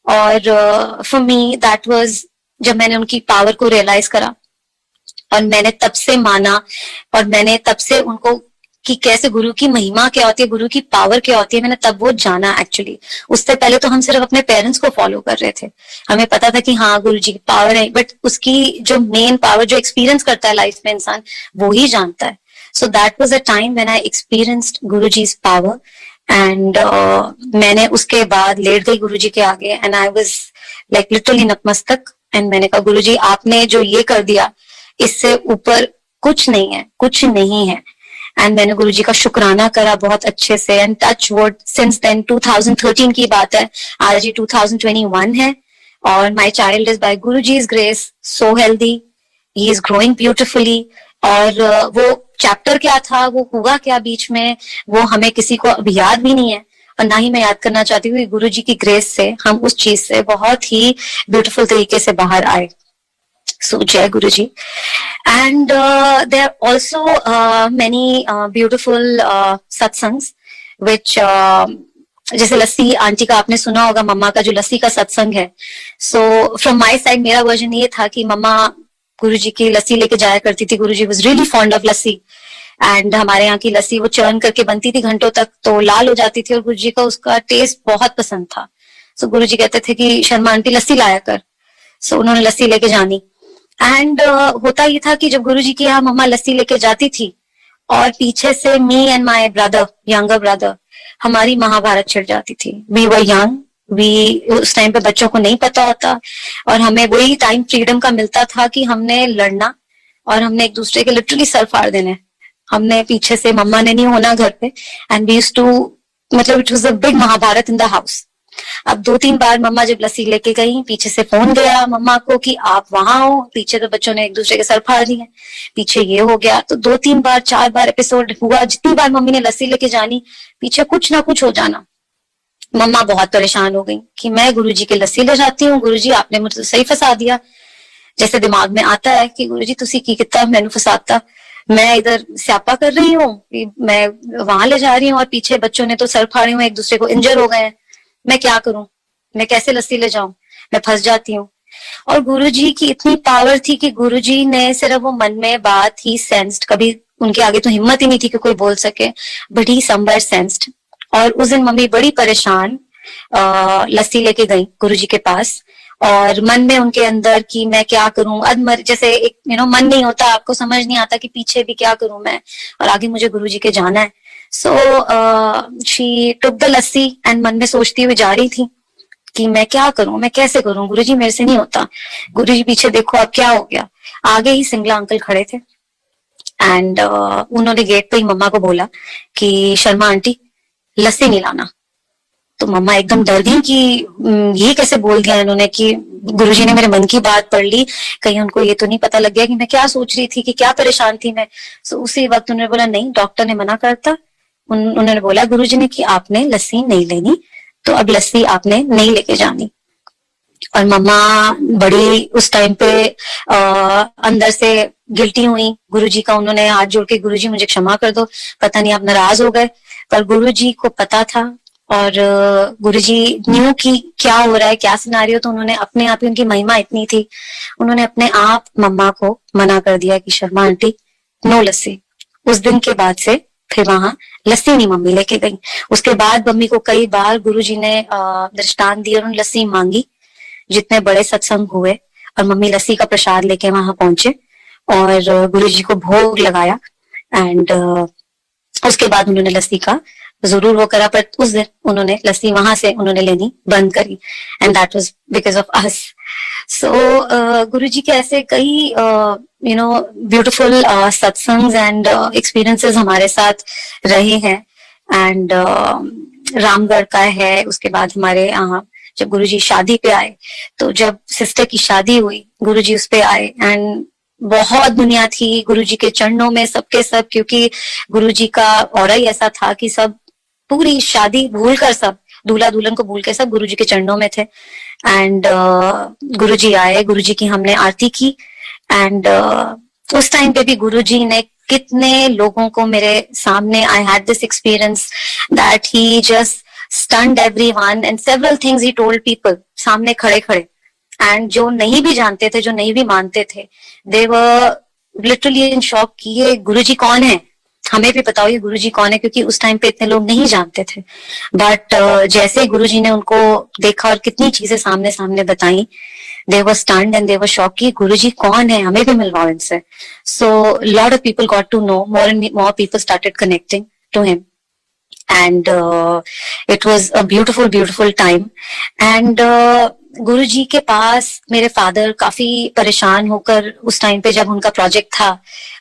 और फॉर मी दैट वाज, जब मैंने उनकी पावर को रियलाइज करा और मैंने तब से माना, और मैंने तब से उनको कि कैसे गुरु की महिमा क्या होती है, गुरु की पावर क्या होती है, मैंने तब वो जाना. एक्चुअली उससे पहले तो हम सिर्फ अपने पेरेंट्स को फॉलो कर रहे थे. हमें पता था कि हाँ गुरु जी की पावर है, बट उसकी जो मेन पावर, जो एक्सपीरियंस करता है लाइफ में इंसान, वो ही जानता है. सो that was a time when I experienced Guru जी's power. And मैंने उसके बाद लेट गई गुरु जी के आगे, and I was like literally नतमस्तक. एंड मैंने कहा गुरु जी आपने जो ये कर दिया, इससे ऊपर कुछ नहीं है, कुछ नहीं है. एंड मैंने गुरुजी का शुक्राना करा बहुत अच्छे से. And touch wood, since then 2013 की बात है, आज ये 2021 है. और my child is by Guruji's grace so healthy, he is growing beautifully. और वो चैप्टर क्या था, वो हुआ क्या बीच में, वो हमें किसी को अभी याद भी नहीं है, और ना ही मैं याद करना चाहती हूँ. गुरु जी की ग्रेस से हम उस चीज से बहुत ही ब्यूटिफुल तरीके से बाहर आए. So Jai Guruji. And there are also many beautiful satsangs which जैसे लस्सी आंटी का आपने सुना होगा, मम्मा का जो लस्सी का सत्संग है. So from my side मेरा वर्जन ये था कि मम्मा गुरुजी की लस्सी लेके जाया करती थी. गुरुजी was really fond of lassi. And हमारे यहाँ की लस्सी वो चर्न करके बनती थी घंटों तक, तो लाल हो जाती थी, और गुरुजी का उसका टेस्ट बहुत पसंद था. सो गुरुजी कहते थे कि शर्मा आंटी लस्सी लाया कर. सो उन्होंने लस्सी लेके जानी. एंड होता ये था कि जब गुरुजी की यहाँ मम्मा लस्सी लेके जाती थी, और पीछे से me and my brother, younger brother, हमारी महाभारत छिड़ जाती थी. वी वर यंग, उस टाइम पे बच्चों को नहीं पता होता, और हमें वही टाइम फ्रीडम का मिलता था कि हमने लड़ना, और हमने एक दूसरे के लिटरली सर फाड़ देने. हमने पीछे से, मम्मा ने नहीं होना घर पे. एंड वी यूज्ड टू, मतलब it was a big Mahabharata in the house. अब 2-3 बार मम्मा जब लस्सी लेके गई, पीछे से फोन गया मम्मा को कि आप वहां हो. पीछे तो बच्चों ने एक दूसरे के सर फाड़ दिए, पीछे ये हो गया. तो 2-3 बार 4 बार एपिसोड हुआ. जितनी बार मम्मी ने लस्सी लेके जानी, पीछे कुछ ना कुछ हो जाना. मम्मा बहुत परेशान हो गई कि मैं गुरुजी की लस्सी ले जाती हूँ, गुरुजी आपने मुझे सही फंसा दिया. जैसे दिमाग में आता है कि गुरुजी तुसी की कितना मैंने फंसाता, मैं इधर स्यापा कर रही हूँ, मैं वहां ले जा रही हूँ, और पीछे बच्चों ने तो सर फाड़े हुए, एक दूसरे को इंजर हो गए हैं. मैं क्या करूं, मैं कैसे लस्सी ले जाऊं, मैं फंस जाती हूँ. और गुरुजी की इतनी पावर थी कि गुरुजी ने सिर्फ वो मन में बात ही सेंस्ड. कभी उनके आगे तो हिम्मत ही नहीं थी कि कोई बोल सके, बट ही समवेयर सेंस्ड. और उस दिन मम्मी बड़ी परेशान लस्सी लेके गई गुरुजी के पास, और मन में उनके अंदर कि मैं क्या करूं, अधमर जैसे एक मन नहीं होता, आपको समझ नहीं आता कि पीछे भी क्या करूं मैं, और आगे मुझे गुरुजी के जाना है. So she took the lassi, and मन में सोचती हुई जा रही थी कि मैं क्या करूं, मैं कैसे करूं, गुरुजी मेरे से नहीं होता. गुरुजी पीछे देखो अब क्या हो गया. आगे ही सिंगला अंकल खड़े थे, एंड उन्होंने गेट पे ही मम्मा को बोला कि शर्मा आंटी लस्सी नहीं लाना। तो मम्मा एकदम डर गई कि ये कैसे बोल दिया इन्होंने कि गुरुजी ने मेरे मन की बात पढ़ ली, कहीं उनको ये तो नहीं पता लग गया कि मैं क्या सोच रही थी, कि क्या परेशान थी मैं। सो उसी वक्त उन्होंने बोला नहीं, डॉक्टर ने मना करता। उन्होंने बोला गुरुजी ने कि आपने लस्सी नहीं लेनी, तो अब लस्सी आपने नहीं लेके जानी। और मम्मा बड़ी उस टाइम पे अंदर से गिल्टी हुई गुरुजी का, उन्होंने हाथ जोड़ के गुरुजी मुझे क्षमा कर दो, पता नहीं आप नाराज हो गए। पर गुरुजी को पता था और गुरुजी न्यू कि क्या हो रहा है, क्या सिनारियो, तो उन्होंने अपने आप ही, उनकी महिमा इतनी थी, उन्होंने अपने आप मम्मा को मना कर दिया कि शर्मा आंटी नो लस्सी। उस दिन के बाद से फिर वहां लस्सी नहीं मम्मी लेके गई। उसके बाद मम्मी को कई बार गुरुजी ने दृष्टांत दिया, उन्होंने लस्सी मांगी, जितने बड़े सत्संग हुए, और मम्मी लस्सी का प्रसाद लेके वहां पहुंचे और गुरुजी को भोग लगाया। एंड उसके बाद उन्होंने लस्सी का जरूर वो करा, पर उस दिन उन्होंने लस्सी वहां से उन्होंने लेनी बंद करी, and that was because of us. So Guruji के ऐसे कई ब्यूटीफुल सत्संग्स एंड एक्सपीरियंसेस हमारे साथ रहे हैं। एंड रामगढ़ का है, उसके बाद हमारे यहाँ जब गुरुजी शादी पे आए, तो जब सिस्टर की शादी हुई गुरुजी उस पे आए, एंड बहुत दुनिया थी गुरुजी के चरणों में, सबके सब, क्योंकि गुरुजी का ऑरा ही ऐसा था कि सब पूरी शादी भूल कर, सब दूल्हा दुल्हन को भूल के सब गुरुजी के चरणों में थे। एंड गुरुजी आए, गुरुजी की हमने आरती की। एंड उस टाइम पे भी गुरुजी ने कितने लोगों को मेरे सामने, I had this experience that he just stunned everyone and several things he told people सामने खड़े खड़े। एंड जो नहीं भी जानते थे, जो नहीं भी मानते थे, they were literally in shock कि ये गुरुजी कौन है, हमें भी बताओ ये गुरुजी कौन है, क्योंकि उस टाइम पे इतने लोग नहीं जानते थे। बट जैसे गुरुजी ने उनको देखा और कितनी चीजें सामने सामने बताई, they were stunned and they were shocked कि गुरुजी कौन है, हमें भी मिलवाओ इनसे। So lot of people got to know, more and more people started connecting to him. And it was a beautiful time. And गुरुजी के पास मेरे फादर काफी परेशान होकर उस टाइम पे, जब उनका प्रोजेक्ट था,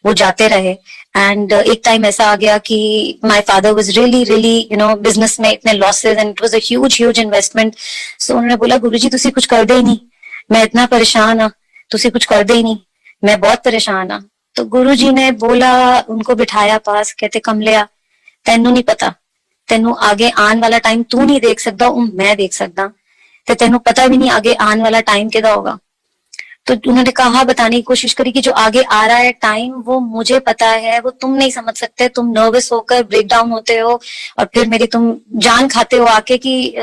वो जाते रहे। एंड एक टाइम ऐसा आ गया कि my father was really business में इतने losses, and it was a huge investment. So उन्होंने बोला गुरुजी तुसी कुछ कर दे ही नहीं, मैं इतना परेशान हाँ, तुसी कुछ कर दे ही नहीं, मैं बहुत परेशान हाँ। तो गुरुजी ने बोला, उनको बिठाया पास, कहते कमलिया तेनू नहीं पता, तेनू आगे आने वाला टाइम तू नहीं देख सकता, मैं देख सकता, ते तेनू पता भी नहीं आगे आने वाला टाइम किदा होगा। तो उन्होंने कहा, बताने की कोशिश करी कि जो आगे आ रहा है टाइम वो मुझे पता है, वो तुम नहीं समझ सकते, तुम नर्वस होकर ब्रेक डाउन होते हो और फिर मेरी तुम जान खाते हो आके कि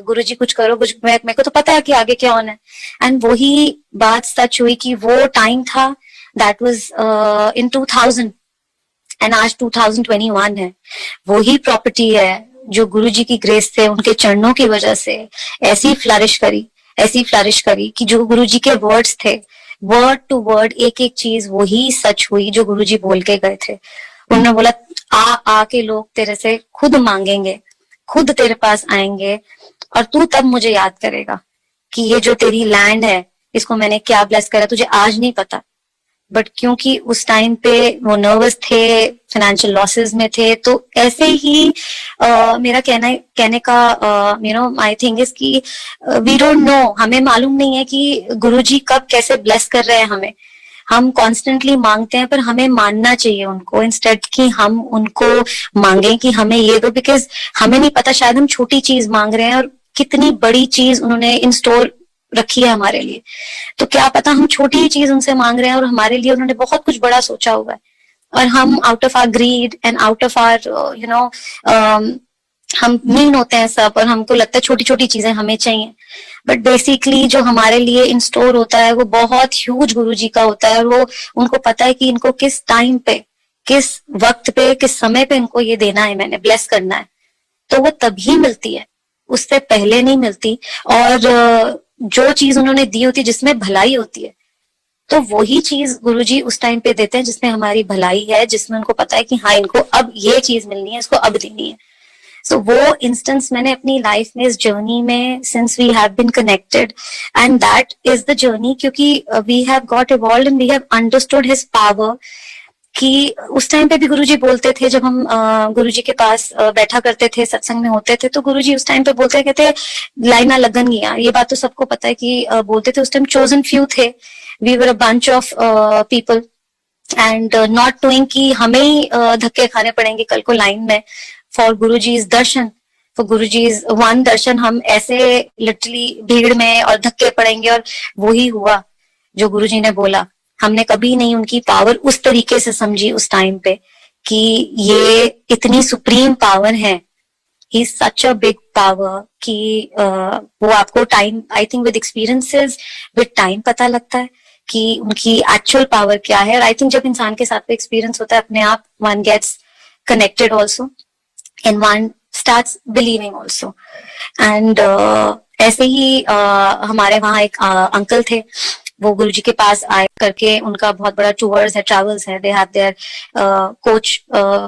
गुरुजी कुछ करो, कुछ, मेरे को तो पता है कि आगे क्या होना है। एंड वही बात सच हुई कि वो टाइम था, दैट वाज इन 2000, एंड आज 2021 है। वही प्रॉपर्टी है जो गुरुजी की ग्रेस से, उनके चरणों की वजह से ऐसी फ्लरिश करी कि जो गुरुजी के वर्ड्स थे, वर्ड टू वर्ड एक एक चीज वही सच हुई जो गुरुजी बोल के गए थे। उन्होंने बोला आ के लोग तेरे से खुद मांगेंगे, खुद तेरे पास आएंगे, और तू तब मुझे याद करेगा कि ये जो तेरी लैंड है इसको मैंने क्या ब्लेस करा, तुझे आज नहीं पता। बट क्योंकि उस टाइम पे वो नर्वस थे, फाइनेंशियल लॉसेस में थे, तो ऐसे ही मेरा कहने का माय थिंग इज कि वी डोंट नो, हमें मालूम नहीं है कि गुरुजी कब कैसे ब्लेस कर रहे हैं हमें। हम कॉन्स्टेंटली मांगते हैं, पर हमें मानना चाहिए उनको, इंस्टेड कि हम उनको मांगे कि हमें ये दो, बिकॉज हमें नहीं पता, शायद हम छोटी चीज मांग रहे हैं और कितनी बड़ी चीज उन्होंने इन स्टोर रखी है हमारे लिए। तो क्या पता हम छोटी ही चीज उनसे मांग रहे हैं और हमारे लिए उन्होंने बहुत कुछ बड़ा सोचा हुआ है, और हम out of our greed and out of our हम मीन होते हैं सब, और हमको लगता है छोटी छोटी चीजें हमें चाहिए। बट बेसिकली जो हमारे लिए इन स्टोर होता है वो बहुत ह्यूज गुरुजी का होता है, और वो उनको पता है कि इनको किस टाइम पे, किस वक्त पे, किस समय पे इनको ये देना है, मैंने ब्लेस करना है। तो वो तभी मिलती है, उससे पहले नहीं मिलती। और जो चीज उन्होंने दी होती है जिसमें भलाई होती है, तो वही चीज गुरुजी उस टाइम पे देते हैं जिसमें हमारी भलाई है, जिसमें उनको पता है कि हाँ इनको अब ये चीज मिलनी है, इसको अब देनी है। सो वो इंस्टेंस मैंने अपनी लाइफ में, इस जर्नी में, since we have been connected, and that is the journey, क्योंकि we have got evolved and we have understood his power कि उस टाइम पे भी गुरुजी बोलते थे, जब हम गुरुजी के पास बैठा करते थे, सत्संग में होते थे, तो गुरुजी उस टाइम पे बोलते कहते लाइना लगन गया, ये बात तो सबको पता है कि बोलते थे उस टाइम चोजन फ्यू थे, we were a bunch of people and not knowing कि हमें ही धक्के खाने पड़ेंगे कल को लाइन में for Guruji's darshan, for Guruji's one darshan. हम ऐसे लिटरली भीड़ में और धक्के पड़ेंगे, और वो ही हुआ जो गुरुजी ने बोला। हमने कभी नहीं उनकी पावर उस तरीके से समझी उस टाइम पे कि ये इतनी सुप्रीम पावर है, he is such a big power कि वो आपको time, I think with experiences, with time पता लगता है कि उनकी एक्चुअल पावर क्या है। और आई थिंक जब इंसान के साथ एक्सपीरियंस होता है, अपने आप one gets connected also and one starts believing also. And ऐसे ही हमारे वहाँ एक अंकल थे, वो गुरुजी के पास आए करके, उनका बहुत बड़ा टूर्स है, ट्रैवल्स है, they have their coach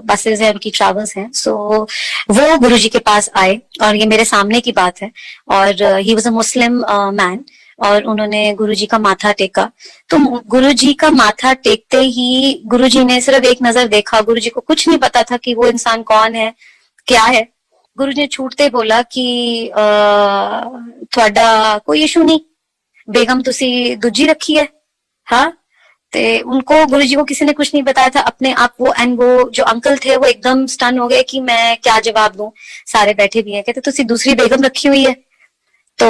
buses है, उनकी ट्रैवल्स हैं। सो वो गुरुजी के पास आए, और ये मेरे सामने की बात है, और he was a Muslim man, और उन्होंने गुरुजी का माथा टेका। तो गुरुजी का माथा टेकते ही गुरुजी ने सिर्फ एक नजर देखा, गुरुजी को कुछ नहीं पता था कि वो इंसान कौन है, क्या है। गुरुजी ने छूटते बोला कि ਤੁਹਾਡਾ कोई इशू नहीं, बेगम तुसी दूजी रखी है। हाँ, ते उनको गुरुजी को किसी ने कुछ नहीं बताया था अपने आप। वो एंड वो जो अंकल थे वो एकदम स्टन हो गए कि मैं क्या जवाब दूं, सारे बैठे भी हैं। कहते तुसी दूसरी बेगम रखी हुई है? तो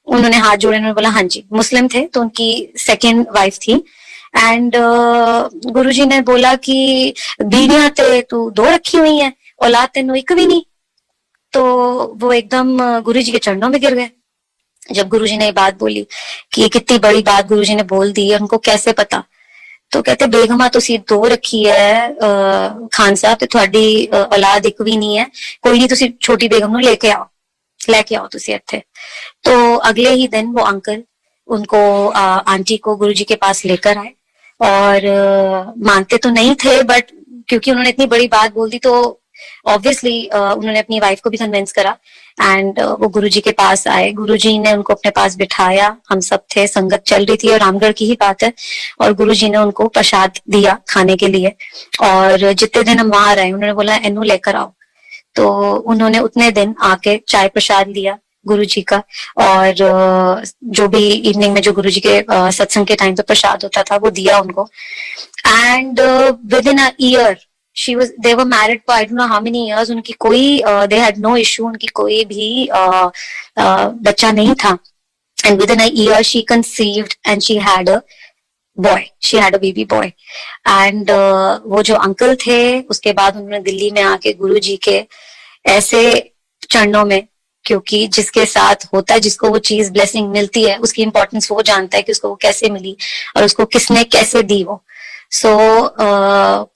उन्होंने हाथ जोड़े, उन्होंने बोला हाँ जी, मुस्लिम थे तो उनकी सेकेंड वाइफ थी। एंड गुरुजी ने बोला कि बीवियां ते तू दो रखी हुई है, औलाद तेनू एक भी नहीं। तो वो एकदम गुरुजी के चरणों में गिर गए जब गुरुजी ने ये बात बोली कि ये कितनी बड़ी बात गुरुजी ने बोल दी है, उनको कैसे पता। तो कहते बेगमा तुसी दो रखी है खान साहब, ते ਤੁਹਾਡੀ औलाद एक भी नहीं है, कोई नहीं, तुसी छोटी बेगम ਨੂੰ लेके आओ तुसी ਇੱਥੇ। तो अगले ही दिन वो अंकल उनको आंटी को गुरुजी के पास लेकर आए, और मानते तो नहीं थे, बट क्योंकि उन्होंने इतनी बड़ी बात बोल दी तो ऑब्वियसली उन्होंने अपनी वाइफ को भी कन्विंस करा। एंड वो गुरुजी के पास आए, गुरुजी ने उनको अपने पास बिठाया, हम सब थे, संगत चल रही थी, और रामगढ़ की ही बात है। और गुरुजी ने उनको प्रसाद दिया खाने के लिए, और जितने दिन हम वहां रहे उन्होंने बोला इन्हू लेकर आओ। तो उन्होंने उतने दिन आके चाय प्रसाद लिया गुरुजी का, और जो भी इवनिंग में जो गुरुजी के सत्संग के टाइम पे प्रसाद होता था वो दिया उनको। And with in a year they were married for I don't know how many years, उनकी कोई they had no issue, उनकी कोई भी बच्चा नहीं था। and within a year she conceived and she had a baby boy। and वो जो अंकल थे उसके बाद उन्होंने दिल्ली में आके गुरुजी के ऐसे चरणों में, क्योंकि जिसके साथ होता है, जिसको वो चीज ब्लेसिंग मिलती है, उसकी इंपॉर्टेंस वो जानता है कि उसको वो कैसे मिली और उसको किसने कैसे दी वो। सो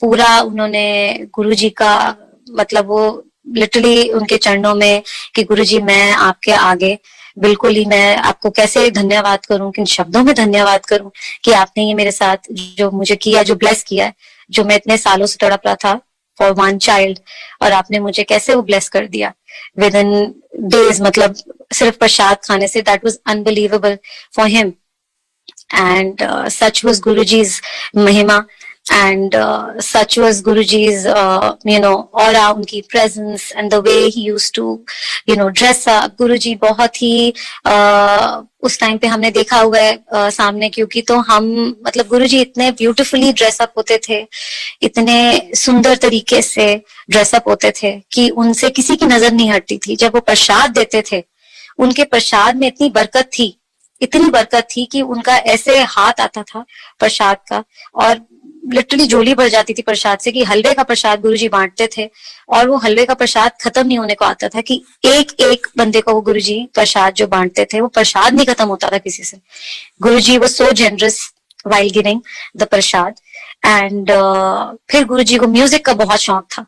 पूरा उन्होंने गुरुजी का मतलब वो लिटरली उनके चरणों में कि गुरुजी मैं आपके आगे बिल्कुल ही, मैं आपको कैसे धन्यवाद करूं, किन शब्दों में धन्यवाद करूं कि आपने ये मेरे साथ जो मुझे किया, जो ब्लेस किया है, जो मैं इतने सालों से तड़प रहा था फॉर वन चाइल्ड, और आपने मुझे कैसे वो ब्लेस कर दिया विद इन डेज। मतलब सिर्फ प्रसाद खाने से, that was unbelievable for him. And such was Guruji's महिमा, and such was Guruji's aura, उनकी presence, and the way he used to dress up। गुरुजी बहुत ही उस टाइम पे हमने देखा हुआ है सामने, क्योंकि तो हम मतलब गुरुजी इतने ब्यूटीफुली ड्रेसअप होते थे, इतने सुंदर तरीके से ड्रेसअप होते थे कि उनसे किसी की नजर नहीं हटती थी। जब वो प्रसाद देते थे, उनके प्रसाद में इतनी बरकत थी, इतनी बरकत थी कि उनका ऐसे हाथ आता था प्रसाद का, और लिटरली झोली भर जाती थी प्रसाद से, कि हलवे का प्रसाद गुरुजी बांटते थे, और वो हलवे का प्रसाद खत्म नहीं होने को आता था, कि एक एक बंदे को वो गुरुजी प्रसाद जो बांटते थे, वो प्रसाद नहीं खत्म होता था किसी से। Guruji was so generous while giving the prasad. एंड फिर गुरुजी को म्यूजिक का बहुत शौक था।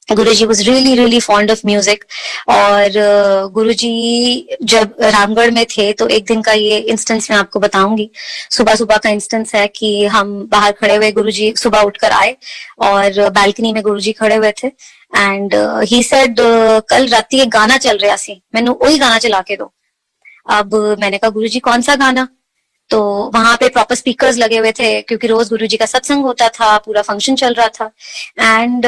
गुरुजी was really fond of music। और गुरुजी जब रामगढ़ में थे तो एक दिन का ये इंस्टेंस मैं आपको बताऊंगी। सुबह सुबह का इंस्टेंस है कि हम बाहर खड़े हुए, गुरुजी सुबह उठकर आए और बालकनी में गुरुजी खड़े हुए थे। एंड ही सेड कल राती एक गाना चल रहा सी, मैनू वही गाना चला के दो। अब मैंने कहा गुरुजी कौन सा गाना? तो वहां पे प्रॉपर स्पीकर्स लगे हुए थे क्योंकि रोज गुरुजी का सत्संग होता था, पूरा फंक्शन चल रहा था। एंड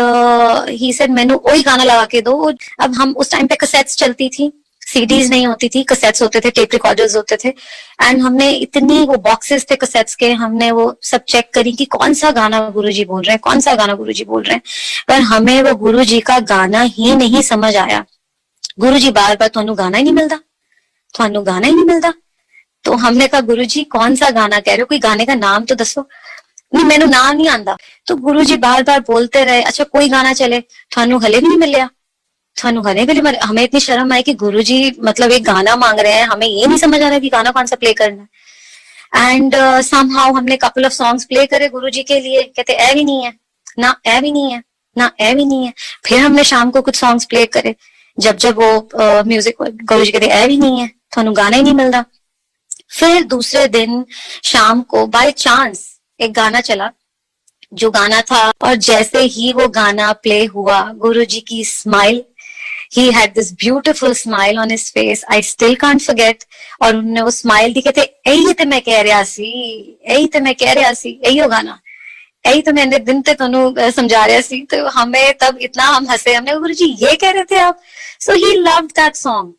ही सेड मैंने वही गाना लगा के दो। अब हम उस टाइम पे कैसेट्स चलती थी, सीडीज नहीं होती थी, कैसेट्स होते थे, टेप रिकॉर्डर्स होते थे। एंड हमने इतनी वो बॉक्सेस थे कैसेट्स के, हमने वो सब चेक करी कि कौन सा गाना गुरुजी बोल रहे हैं, कौन सा गाना गुरुजी बोल रहे हैं, पर हमें वो गुरुजी का गाना ही नहीं समझ आया। गुरुजी बार बार ਤੁਹਾਨੂੰ गाना ही नहीं मिलता, ਤੁਹਾਨੂੰ गाना ही नहीं मिलता। तो हमने कहा गुरुजी कौन सा गाना कह रहे हो, कोई गाने का नाम तो दसो। नहीं मैंने नाम नहीं आंदा। तो गुरुजी बार बार बोलते रहे, अच्छा कोई गाना चले, थानू हले भी नहीं मिलिया, थानू हले भी नहीं। हमें इतनी शर्म आई कि गुरुजी मतलब एक गाना मांग रहे हैं, हमें ये नहीं समझ आ रहा कि गाना कौन सा प्ले करना है। एंड समहाउ हमने कपल ऑफ सॉन्ग्स प्ले करे गुरुजी के लिए, कहते ए भी नहीं है ना, ए भी नहीं है ना, ए भी नहीं है। फिर हमने शाम को कुछ सॉन्ग्स प्ले करे, जब जब वो म्यूजिक गुरुजी कहते ए भी नहीं है, थानू गाना ही नहीं मिलता। फिर दूसरे दिन शाम को बाय चांस एक गाना चला, जो गाना था, और जैसे ही वो गाना प्ले हुआ, गुरुजी की smile, he had this beautiful smile on his face, I still can't forget। और उन्होंने वो स्माइल दी, कहते यही तो मैं कह रहा सी, यही तो मैं कह रहा सी, यही हो गाना, यही तो मैंने दिन ते तनु समझा रहा सी। तो हमें तब इतना हम हंसे, हमने गुरुजी ये कह रहे थे आप। So he loved that song.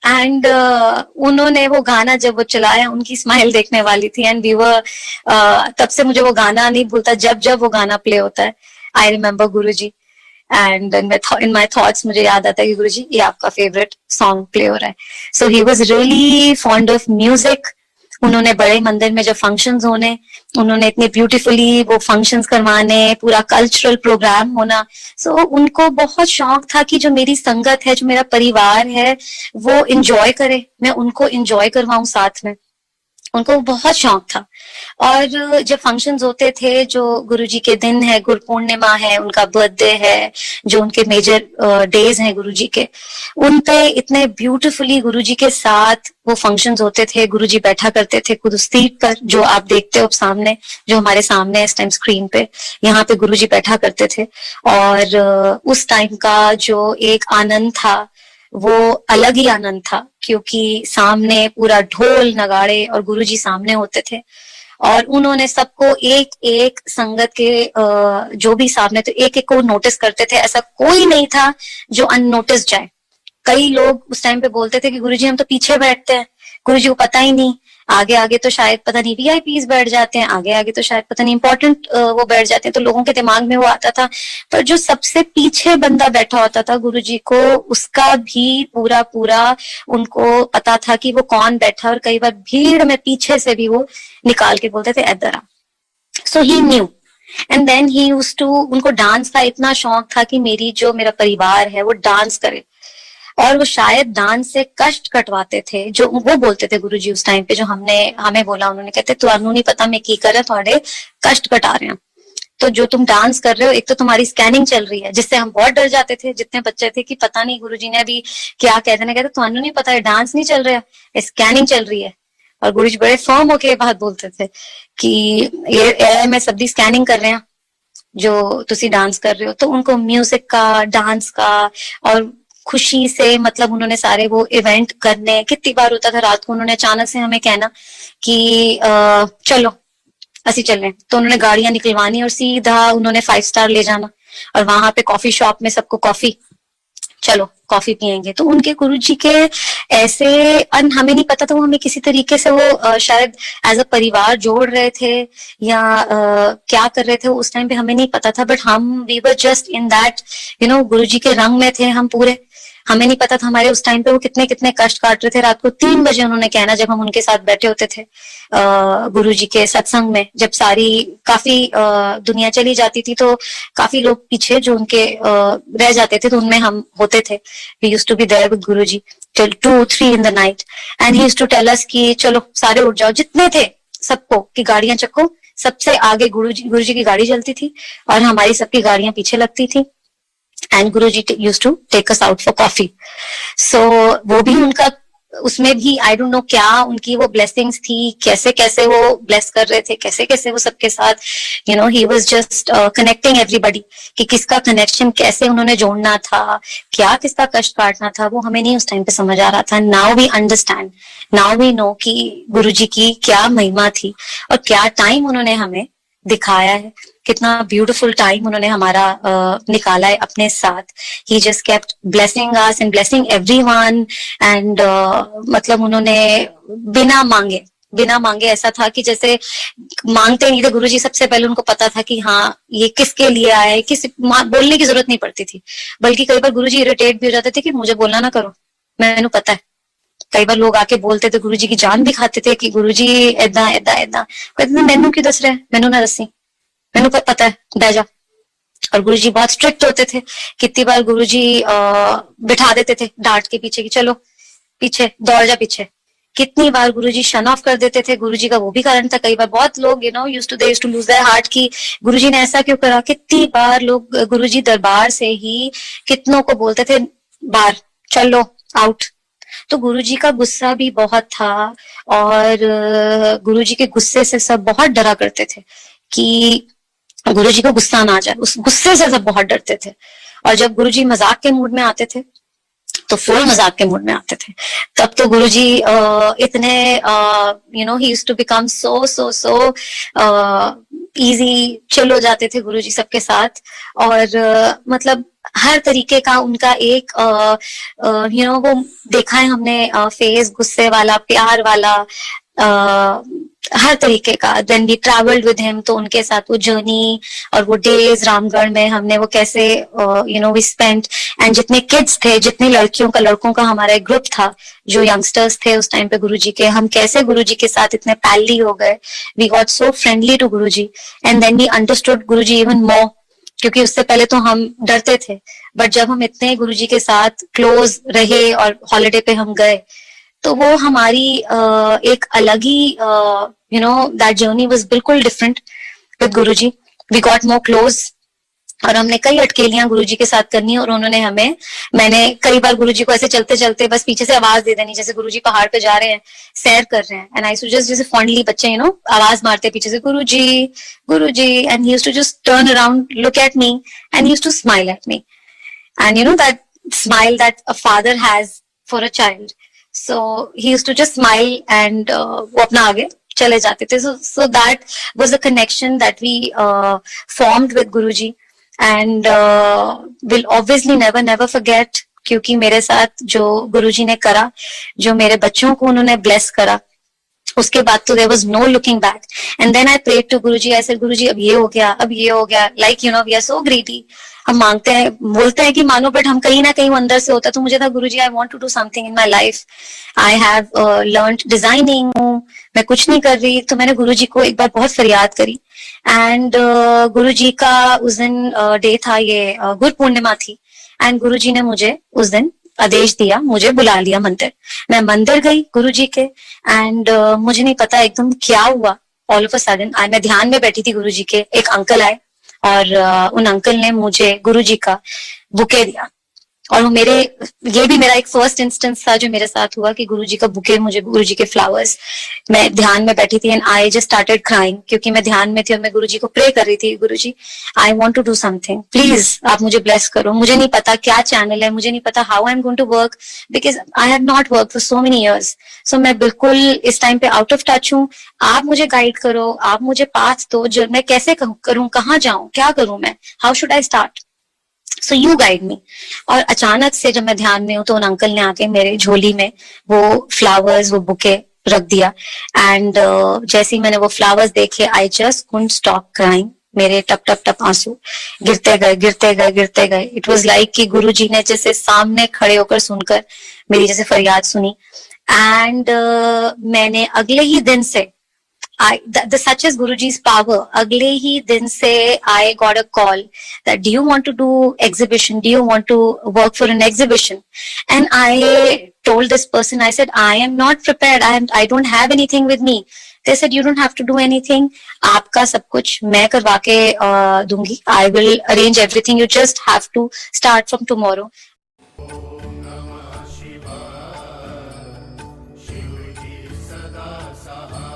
And उन्होंने वो गाना जब वो चलाया, उनकी स्माइल देखने वाली थी। एंड वी वर, तब से मुझे वो गाना नहीं भूलता, जब जब वो गाना प्ले होता है I remember Guruji. And in my thoughts मुझे याद आता है कि गुरुजी ये आपका फेवरेट सॉन्ग प्ले हो रहा है। So he was really fond of music. उन्होंने बड़े मंदिर में जब फंक्शंस होने, उन्होंने इतने ब्यूटीफुली वो फंक्शंस करवाने, पूरा कल्चरल प्रोग्राम होना। सो उनको बहुत शौक था कि जो मेरी संगत है, जो मेरा परिवार है, वो इंजॉय करे, मैं उनको इंजॉय करवाऊं साथ में। उनको बहुत शौक था। और जब फंक्शंस होते थे, जो गुरुजी के दिन है, गुरु पूर्णिमा है, उनका बर्थडे है, जो उनके मेजर डेज हैं गुरुजी के, उन पे इतने ब्यूटीफुली गुरुजी के साथ वो फंक्शंस होते थे। गुरुजी बैठा करते थे खुद उस सीट पर जो आप देखते हो सामने, जो हमारे सामने है इस टाइम स्क्रीन पे, यहाँ पे गुरुजी बैठा करते थे। और उस टाइम का जो एक आनंद था, वो अलग ही आनंद था, क्योंकि सामने पूरा ढोल नगाड़े और गुरुजी सामने होते थे। और उन्होंने सबको एक एक संगत के जो भी सामने थे, एक एक को नोटिस करते थे। ऐसा कोई नहीं था जो अननोटिस जाए। कई लोग उस टाइम पे बोलते थे कि गुरुजी हम तो पीछे बैठते हैं, गुरुजी को पता ही नहीं, आगे आगे तो शायद पता नहीं वीआईपीज बैठ जाते हैं, आगे आगे तो शायद पता नहीं इंपॉर्टेंट वो बैठ जाते हैं। तो लोगों के दिमाग में वो आता था। पर जो सबसे पीछे बंदा बैठा होता था गुरुजी को, उसका भी पूरा पूरा उनको पता था कि वो कौन बैठा। और कई बार भीड़ में पीछे से भी वो निकाल के बोलते थे इधर आ। So he knew. And then he used to, उनको डांस का इतना शौक था कि मेरा परिवार है वो डांस करे। और वो शायद डांस से कष्ट कटवाते थे, जो वो बोलते थे गुरुजी उस टाइम पे, जो हमें बोला, उन्होंने कहते तुहानू नहीं पता मैं की कर रहा, थोड़े कष्ट कटा रहे हैं। तो जो तुम डांस कर रहे हो, एक तो तुम्हारी स्कैनिंग चल रही है, जिससे हम बहुत डर जाते थे जितने बच्चे थे कि पता नहीं गुरुजी ने अभी क्या कहते ना, कहते तुहानू नहीं पता है डांस नहीं चल रहा है, स्कैनिंग चल रही है। और गुरुजी बड़े फर्म होके बात बोलते थे कि ये मैं सबकी स्कैनिंग कर रहे हैं जो तुसी डांस कर रहे हो। तो उनको म्यूजिक का, डांस का और खुशी से, मतलब उन्होंने सारे वो इवेंट करने, कितनी बार होता था रात को उन्होंने अचानक से हमें कहना कि चलो असी चल रहे। तो उन्होंने गाड़ियां निकलवानी और सीधा उन्होंने 5 स्टार ले जाना, और वहां पे कॉफी शॉप में सबको कॉफी, चलो कॉफी पियेंगे। तो उनके गुरुजी के ऐसे, हमें नहीं पता था, वो हमें किसी तरीके से वो शायद एज अ परिवार जोड़ रहे थे या क्या कर रहे थे उस टाइम पे हमें नहीं पता था। बट हम we were just in that Guruji के रंग में थे हम पूरे। हमें नहीं पता था हमारे उस टाइम पे वो कितने कितने कष्ट काट रहे थे। रात को 3 बजे उन्होंने कहना, जब हम उनके साथ बैठे होते थे गुरुजी के सत्संग में, जब सारी काफी दुनिया चली जाती थी, तो काफी लोग पीछे जो उनके रह जाते थे, तो उनमें हम होते थे। We used to be there with Guruji till 2-3 in the night. And he used to tell us कि चलो सारे उठ जाओ, जितने थे सबको, कि गाड़ियां चक्को। सबसे आगे गुरुजी की गाड़ी चलती थी और हमारी सबकी गाड़ियां पीछे लगती थी। And Guruji used to take us out for coffee. So वो भी उनका उसमें भी आई डोंट नो क्या उनकी वो ब्लेसिंग्स थी, कैसे कैसे वो ब्लेस कर रहे थे, कैसे कैसे वो सबके साथ he was just connecting everybody, कि किसका कनेक्शन कैसे उन्होंने जोड़ना था, क्या किसका कष्ट काटना था, वो हमें नहीं उस टाइम पे समझ आ रहा था. Now we understand, now we know कि गुरुजी की क्या महिमा थी और क्या टाइम उन्होंने हमें दिखाया है, कितना ब्यूटीफुल टाइम उन्होंने हमारा निकाला है अपने साथ. He just kept blessing us and blessing everyone and मतलब उन्होंने बिना मांगे ऐसा था कि जैसे मांगते नहीं थे गुरुजी, सबसे पहले उनको पता था कि हाँ ये किसके लिए आया है, बोलने की जरूरत नहीं पड़ती थी. बल्कि कई बार गुरुजी इरिटेट भी हो जाते थे कि मुझे बोलना ना करो, मैंने पता है. कई बार लोग आके बोलते थे, गुरुजी की जान भी खाते थे कि गुरुजी ऐदा ऐदा ऐदा. कहते थे मैनू क्यों दस रहे, मैनू ना दसी, मैनू पता है, बह जा. और गुरुजी बहुत स्ट्रिक्ट होते थे. कितनी बार गुरुजी बिठा देते थे डांट के पीछे कि चलो पीछे दौड़ जा पीछे. कितनी बार गुरुजी शन ऑफ कर देते थे. गुरुजी का वो भी कारण था, कई बार बहुत लोग used to lose their heart कि गुरुजी ने ऐसा क्यों करा. कितनी बार लोग गुरुजी दरबार से ही कितनों को बोलते थे बाहर चलो आउट. तो गुरुजी का गुस्सा भी बहुत था और गुरुजी के गुस्से से सब बहुत डरा करते थे कि गुरुजी को गुस्सा ना आ जाए. उस गुस्से से सब बहुत डरते थे. और जब गुरुजी मजाक के मूड में आते थे तो फुल मजाक के मूड में आते थे. तब तो गुरुजी इतने ही used to become so easy, chill हो जाते थे गुरुजी सबके साथ. और मतलब हर तरीके का उनका एक वो देखा है हमने फेस, गुस्से वाला, प्यार वाला, हर तरीके का. Then we travelled with him, तो उनके साथ वो जर्नी और वो डेज रामगढ़ में हमने वो कैसे वी स्पेंट. एंड जितने किड्स थे, जितनी लड़कियों का लड़कों का हमारा एक ग्रुप था जो यंगस्टर्स थे उस टाइम पे गुरुजी के, हम कैसे गुरुजी के साथ इतने पैली हो गए. We got so friendly to Guruji and then we understood Guruji even more, क्योंकि उससे पहले तो हम डरते थे. बट जब हम इतने गुरुजी के साथ क्लोज रहे और हॉलिडे पे हम गए, तो वो हमारी एक अलग ही दैट जर्नी वाज बिल्कुल different with Guruji. We got more close और हमने कई अटकेलियां गुरुजी के साथ करनी और उन्होंने मैंने कई बार गुरुजी को ऐसे चलते चलते बस पीछे से आवाज दे देनी, जैसे गुरुजी पहाड़ पे जा रहे हैं, सैर कर रहे हैं. एंड आई जस्ट जैसे फॉन्डली बच्चे आवाज मारते पीछे से, Guruji Guruji. And he used to just turn around, look at me and he used to smile at me. And that smile that a father has for a child. So he used to just smile and वो अपना आगे चले जाते थे. So that was a connection that we formed with Guruji and will obviously never forget, क्योंकि मेरे साथ जो गुरुजी ने करा, जो मेरे बच्चों को उन्होंने bless करा, उसके बाद तो there was no looking back. And then I prayed to Guruji. I said, Guruji, अब ये हो गया, अब ये हो गया. Like we are so greedy. हम मांगते हैं, बोलते हैं कि मानो, बट हम कहीं ना कहीं अंदर से होता. तो मुझे था Guruji, I want to do something in my life. I have learned designing, मैं कुछ नहीं कर रही. तो मैंने गुरुजी को एक बार बहुत फरियाद करी. एंड गुरुजी का उस दिन डे था, ये गुरु पूर्णिमा थी. एंड गुरुजी ने मुझे उस दिन आदेश दिया, मुझे बुला लिया मंदिर. मैं मंदिर गई गुरुजी के एंड मुझे नहीं पता एकदम क्या हुआ. ऑल ऑफ अ सडन मैं ध्यान में बैठी थी गुरुजी के, एक अंकल आए और उन अंकल ने मुझे गुरुजी का बुके दिया. और वो ये भी मेरा एक फर्स्ट इंस्टेंस था जो मेरे साथ हुआ कि गुरुजी का बुके, मुझे गुरुजी के फ्लावर्स. मैं ध्यान में बैठी थी and I just started crying, क्योंकि मैं ध्यान में थी और मैं गुरुजी को प्रे कर रही थी, Guruji I want to do something, please आप मुझे ब्लेस करो. मुझे नहीं पता क्या चैनल है, मुझे नहीं पता how I am going to work, because I have not work for so many years. So मैं बिल्कुल इस टाइम पे आउट ऑफ टच हूँ. आप मुझे गाइड करो, आप मुझे पाथ दो, जो मैं कैसे करूँ, कहाँ जाऊं, क्या करूं मैं, how should I start. So you guide me. और अचानक से जब मैं ध्यान में हूं तो उन अंकल ने आके मेरे झोली में वो फ्लावर्स, वो बुके रख दिया. एंड जैसे ही मैंने वो फ्लावर्स देखे, आई जस्ट कुडंट स्टॉप क्राइंग. मेरे टप टप टप आंसू गिरते गए गिरते गए गिरते गए. इट वाज लाइक कि गुरुजी ने जैसे सामने खड़े होकर सुनकर मेरी जैसे फरियाद सुनी. एंड मैंने अगले ही दिन से such is Guruji's power. अगले ही दिन से I got a call that do you want to do exhibition? Do you want to work for an exhibition? And I told this person, I said, I am not prepared. I don't have anything with me. They said, you don't have to do anything. आपका सब कुछ मैं करवा के दूंगी. I will arrange everything. You just have to start from tomorrow. सदा सहाय